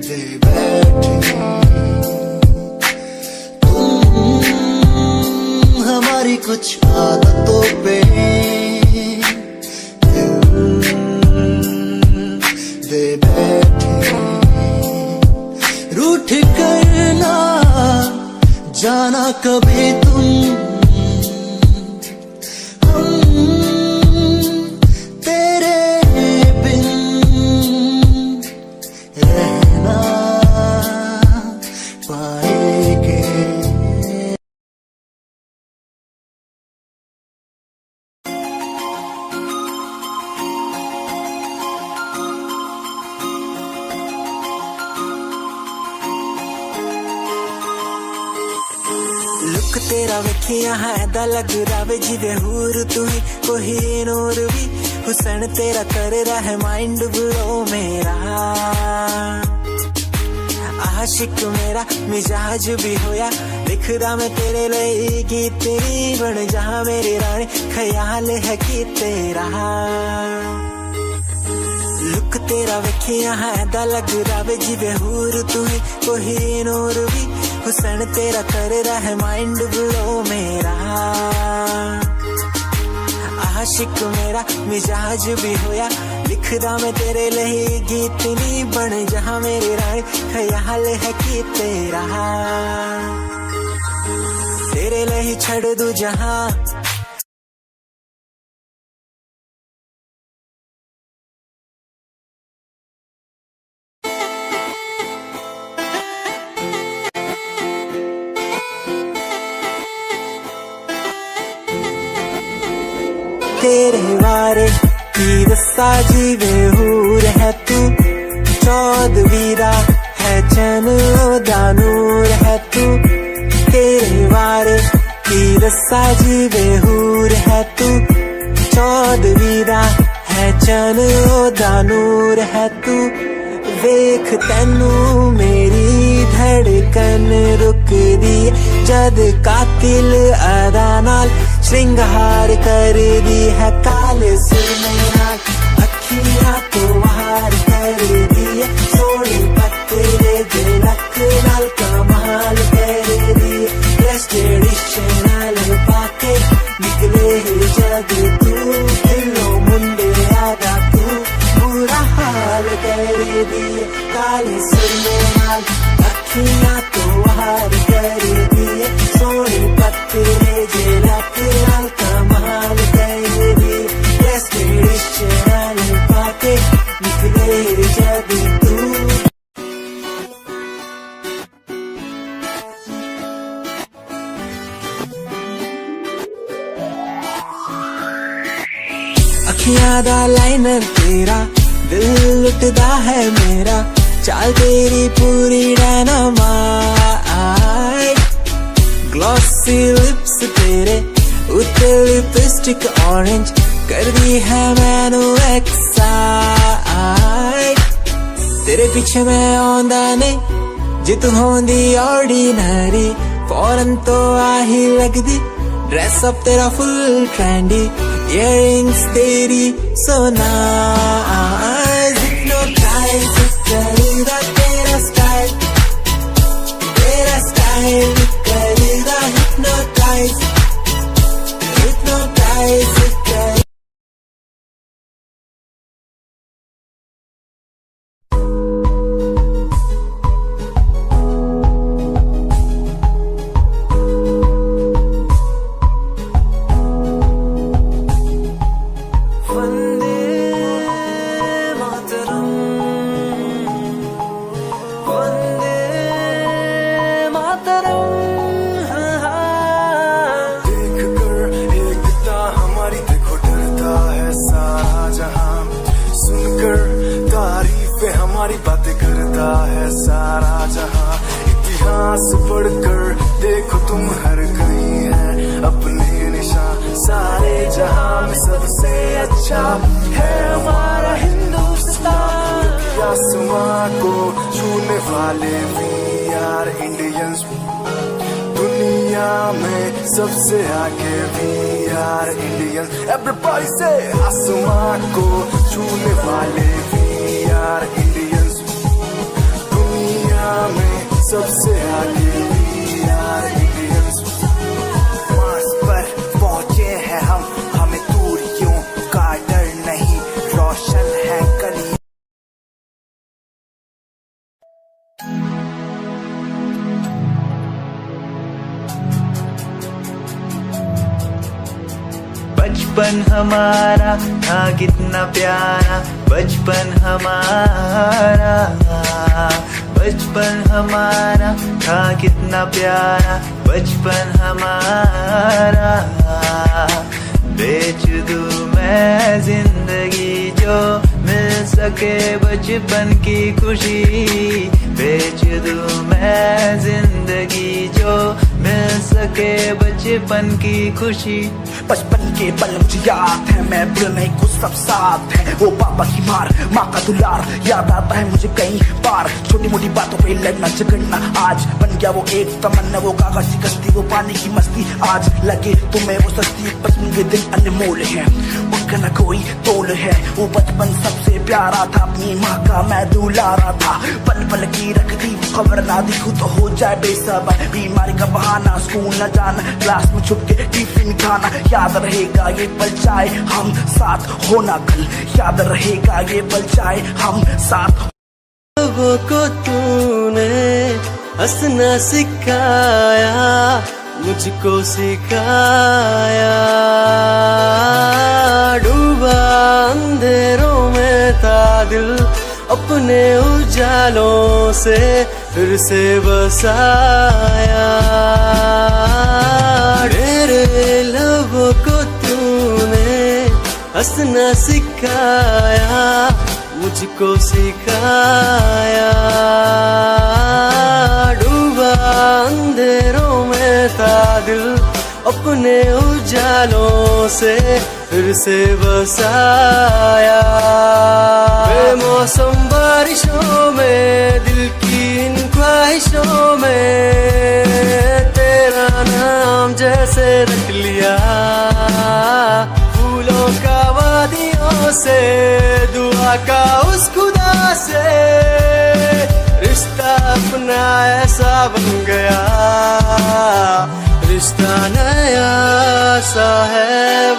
दे बैठे, तुम हमारी कुछ आदतों पे दिल दे बैठे। रूठ कर ना जाना कभी तुम, हम तेरे बिन रह ना पाएंगे। लुक तेरा वेखिया है दा लग रावे जिवे हूर तू ही कोई नूर भी, हुसन तेरा कर रहा है माइंड ब्लो मेरा। आशिक मेरा मिजाज भी होया, लिखदा मैं तेरे लिए गीत तेरी बन जा मेरी रानी, ख्याल है कि तेरा। लुक तेरा वेखिया है दा लग रावे जिवे हूर तू ही कोई नूर भी, हुसन तेरा कर रहा है माइंड ब्लो मेरा। आशिक मेरा मिजाज भी होया, लिखदा मैं तेरे लिए गीत नी बन जहां मेरी रानी, ख्याल है कि तेरा। तेरे लिए छड़ दूं जहां, तेरे बारे की दस्सा जीवे हूर है तू, चौदहवीं दा है चन दा नूर है तू। तेरे बारे की दस्सा जीवे हूर है तू, चौदहवीं दा है चन दा नूर है तू। वेख तैनू मेरी धड़कन रुकदी जद कातिल अदा नाल श्रृंगार कर दी है, काले सुरमे नाल अखियां तो वार कर दी है, सोनी पत्ते दे लक नाल कमाल कर दी है। ड्रेस ट्रेडिशनल पाके निकले जग तू, दिलों मुंडे आगा तू बुरा हाल कर दी है, काले सुरमे नाल अखियां तो वार कर दी है, सोनी पत्ते दे लक नाल कमाल कर दी। ड्रेस ट्रेडिशनल पाके निकले जग तू। अखियां दा लाइनर तेरा, दिल लुटदा है मेरा, चाल तेरी पूरी डायनामाइट। ग्लॉसी लिप्स तेरे उत्ते लिपस्टिक ऑरेंज कर दी है मैनू एक्साइट। तेरे पीछे मैं आंदा ने जे तू होंदी ऑर्डिनरी, फौरन तो आही लगदी ड्रेस अप तेरा फुल ट्रेंडी, इयररिंग्स तेरी सो नाइस। हिप्नोटाइज करेगा तेरा स्टाइल, तेरा स्टाइल करेगा हिप्नोटाइज, हिप्नोटाइज कर। तुम्हारी बातें करता है सारा जहां, इतिहास पढ़कर देखो तुम हर कहीं है अपने निशान, सारे जहां में सबसे अच्छा है हमारा हिंदुस्तान। आसमां को छूने वाले वी आर इंडियंस, दुनिया में सबसे आगे वी आर इंडियंस। एवरीबॉडी से आसमां को छूने वाले वी आर इंडियंस, दुनिया में सबसे आगे वी आर इंडियंस। मार्स पर पहुंचे हैं हम, हमें दूरियों का डर नहीं, रोशन है कली। बचपन हमारा था कितना प्यारा, बचपन हमारा, बचपन हमारा था कितना प्यारा, बचपन हमारा। बेच दूं मैं जिंदगी जो मिल सके बचपन की खुशी, बेच दूं मैं जिंदगी जो मिल सके बचपन की खुशी। बचपन के पल मुझे याद है, मैं भूल नहीं कुछ सब साथ है, वो पापा की मार, माँ का दुलार याद आता है मुझे कई बार, छोटी मोटी बातों पे लड़ना झगड़ना आज बन गया वो एक तमन्ना, वो कागज की कश्ती, वो पानी की मस्ती, आज लगे तुम्हें वो सस्ती। बचपन के दिन अनमोल है, उनका न कोई तोल है, वो बचपन सबसे प्यारा था, अपनी माँ का मैं दुलारा था, पल पल की रखती खबर ना दिखूं तो हो जाए बेसब्र, बीमारी का बहाना, स्कूल न जाना, क्लास में छुप के टिफिन खाना, याद रहेगा ये पल चाहे हम साथ होना कल, याद रहेगा ये पल चाहे हम साथ। वो को तूने हंसना सिखाया, मुझको सिखाया, डूबा अंधेरों में था दिल, अपने उजालों से फिर से बसाया। तेरे लबों को तूने हंसना सिखाया, मुझको सिखाया, डूबा अंधेरों में था दिल, अपने उजालों से फिर से बसाया। बेमौसम बारिशों में, दिल की इन ख्वाहिशों में, तेरा नाम जैसे रख लिया, फूलों का वादियों से, दुआ का उस खुदा से, रिश्ता अपना ऐसा बन गया, रिश्ता नया सा है।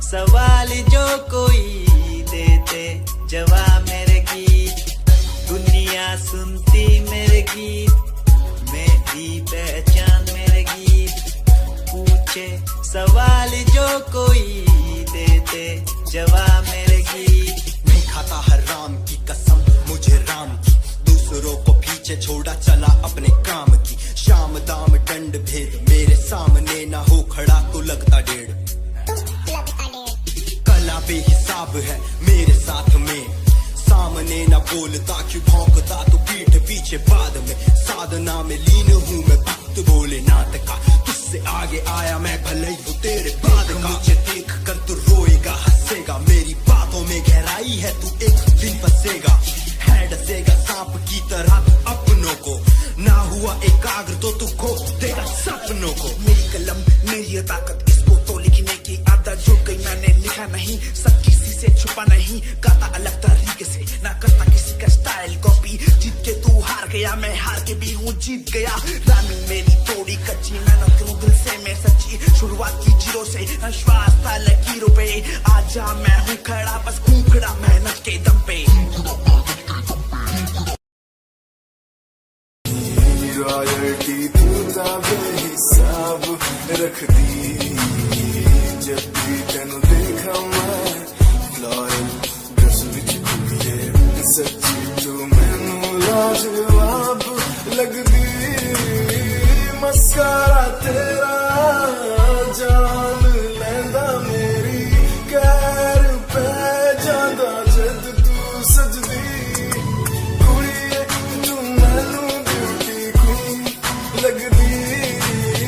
सवाल जो कोई देते जवाब मेरे गीत, दुनिया सुनती मेरे गीत, मेरी पहचान मेरे गीत, पूछे सवाल जो कोई देते जवाब मेरे गीत। नहीं खाता हराम की कसम मुझे राम की, दूसरों को पीछे छोड़ा चला अपने काम की, शाम दाम दंड भेद मेरे सामने ना हो खड़ा तो लगता डेढ़, कला बेहिसाब है मेरे साथ में, सामने न बोलता क्यों भौंकता तो पीठ पीछे बाद में साधना में लीन हूँ मैं भक्त भोलेनाथ का तुझसे आगे आया मैं भले ही हूँ तेरे बाद का मुझे देख कर तू रोएगा हंसेगा मेरी बातों में गहराई है तू एक दिन फंसेगा है डसेगा सांप की तरह तू अपनों को ना हुआ एकाग्र तो तू खो देगा सपनों को मेरी कलम में ये ताकत इसको तो लिखने की आदत जुड़ गई मैंने लिखा नहीं सब किसी से छुपा नहीं गाता अलग तरीके से ना करता किसी का स्टाइल कॉपी जीत के तू हार गया मैं हार के भी हूँ जीत गया रानी मेरी थोड़ी कच्ची मेहनत करूँ दिल से मैं सच्ची शुरुआत की जीरो से विश्वास था लकीरों पे आजा मैं हूँ खड़ा बस हूँ खड़ा मेहनत के दम पे रॉयल्टी तूता बेहिसाब रख दी जब भी तेनू देखा मैं फ्लोरल ड्रेस विच कुड़िए सच्ची तू मैनू लाजवाब लगदी मस्कारा तेरा जान लैंदा मेरी कैर पे जांदा जद तू सजदी कुड़िए तू मैनू लगदी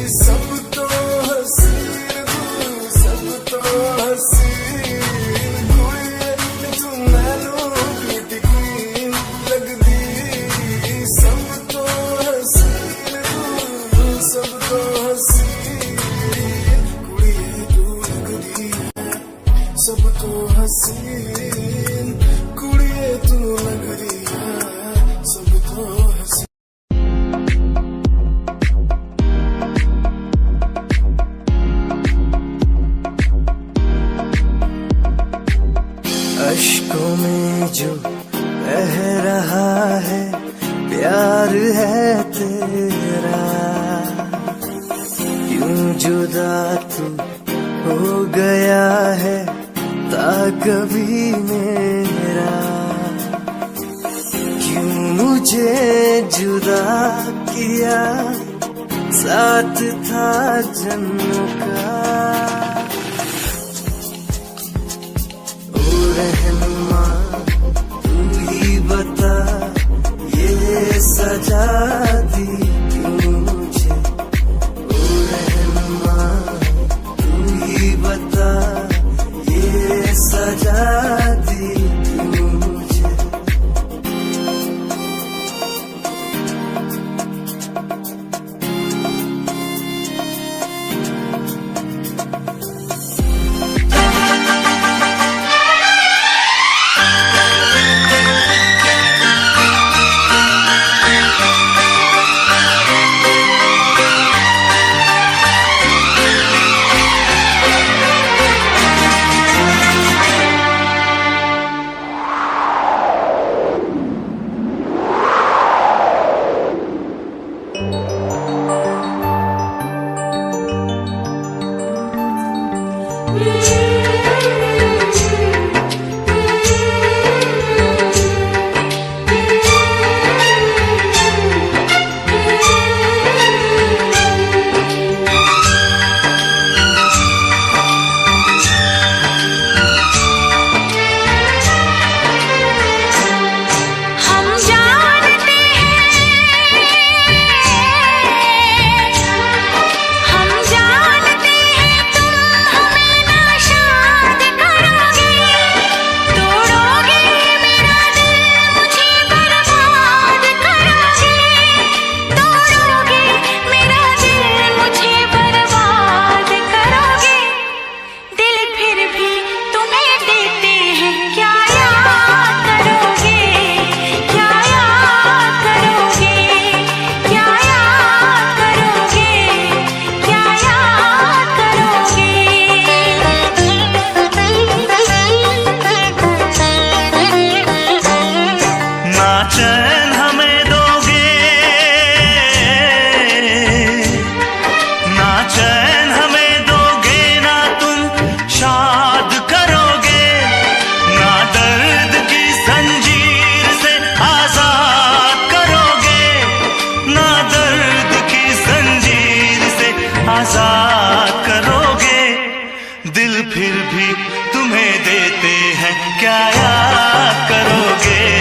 सब तो हसीन तू सब तो हसीन कुड़िए तू मैनू ब्यूटी क्वीन लगदी सब तो हसीन तू सब तो हसीन कुड़िए तू लगदी है सब तो हसीन कुड़िए तू लगदी है सब तो हसीन अश्कों में जो बह रहा है प्यार है तेरा यूं जुदा तू हो गया है ता कभी मेरा क्यों मुझे जुदा किया साथ था जन्मों का रहनुमा तू ही बता ये सजा दी क्यों मुझे ओ रहनुमा तू ही बता ये सजा दी क्यों मुझे दिल फिर भी तुम्हें देते हैं क्या याद करोगे।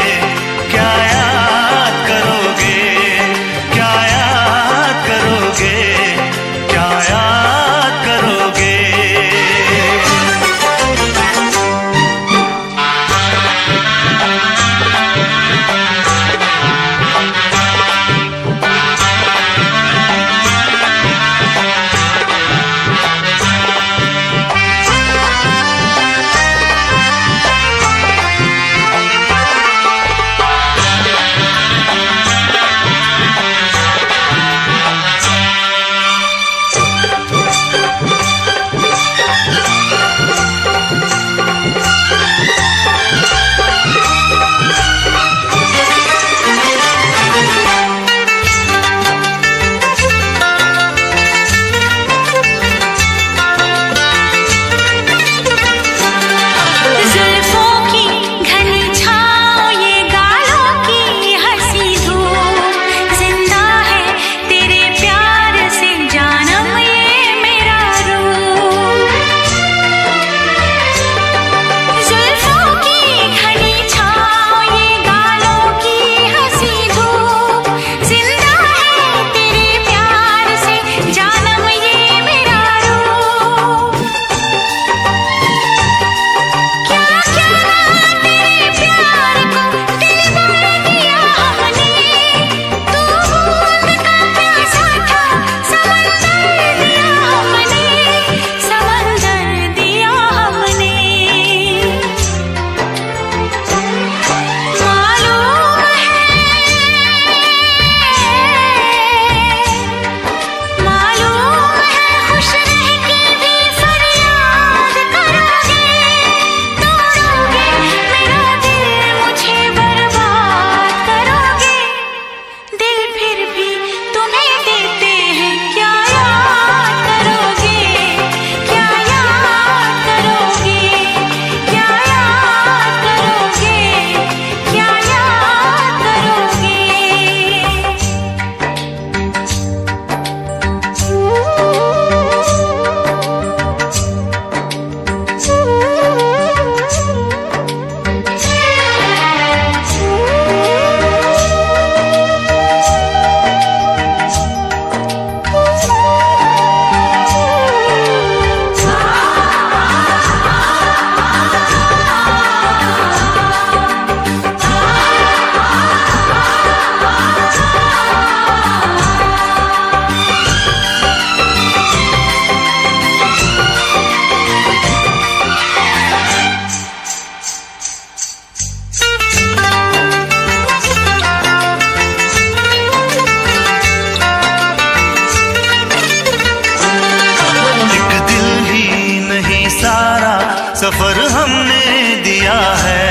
दिया है,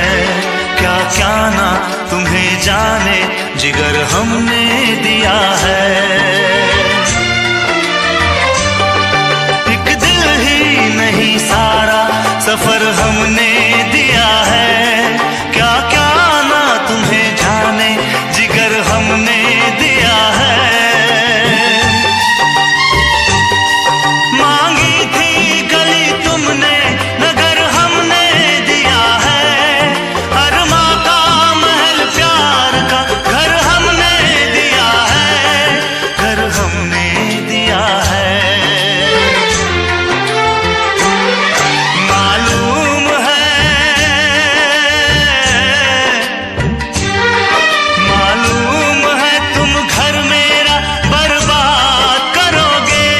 क्या क्या ना तुम्हें जाने जिगर हमने दिया है। एक दिल ही नहीं सारा सफर हमने दिया है, क्या क्या ना तुम्हें जाने जिगर हमने दिया है। मांगी थी गली तुमने नगर हमने दिया है, हर माँ का महल प्यार का घर हमने दिया है, घर हमने दिया है। मालूम है तुम घर मेरा बर्बाद करोगे,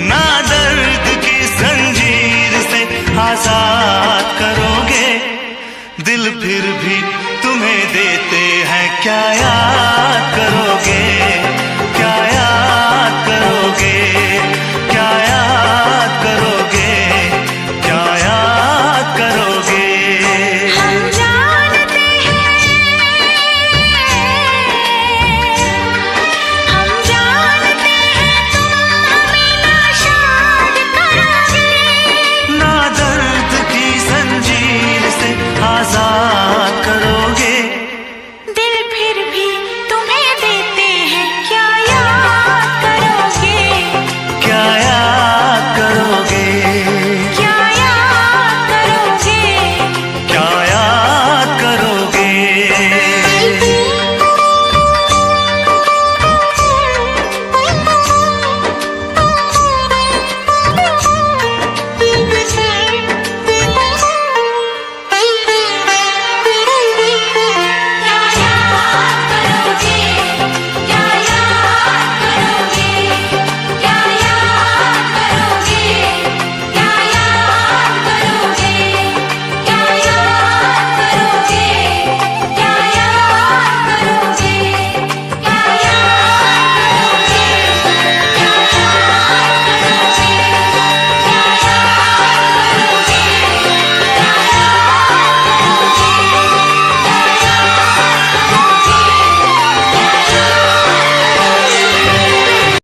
ना दर्द की जंजीर से आजाद करोगे। दिल फिर भी तुम्हें देते हैं क्या यार।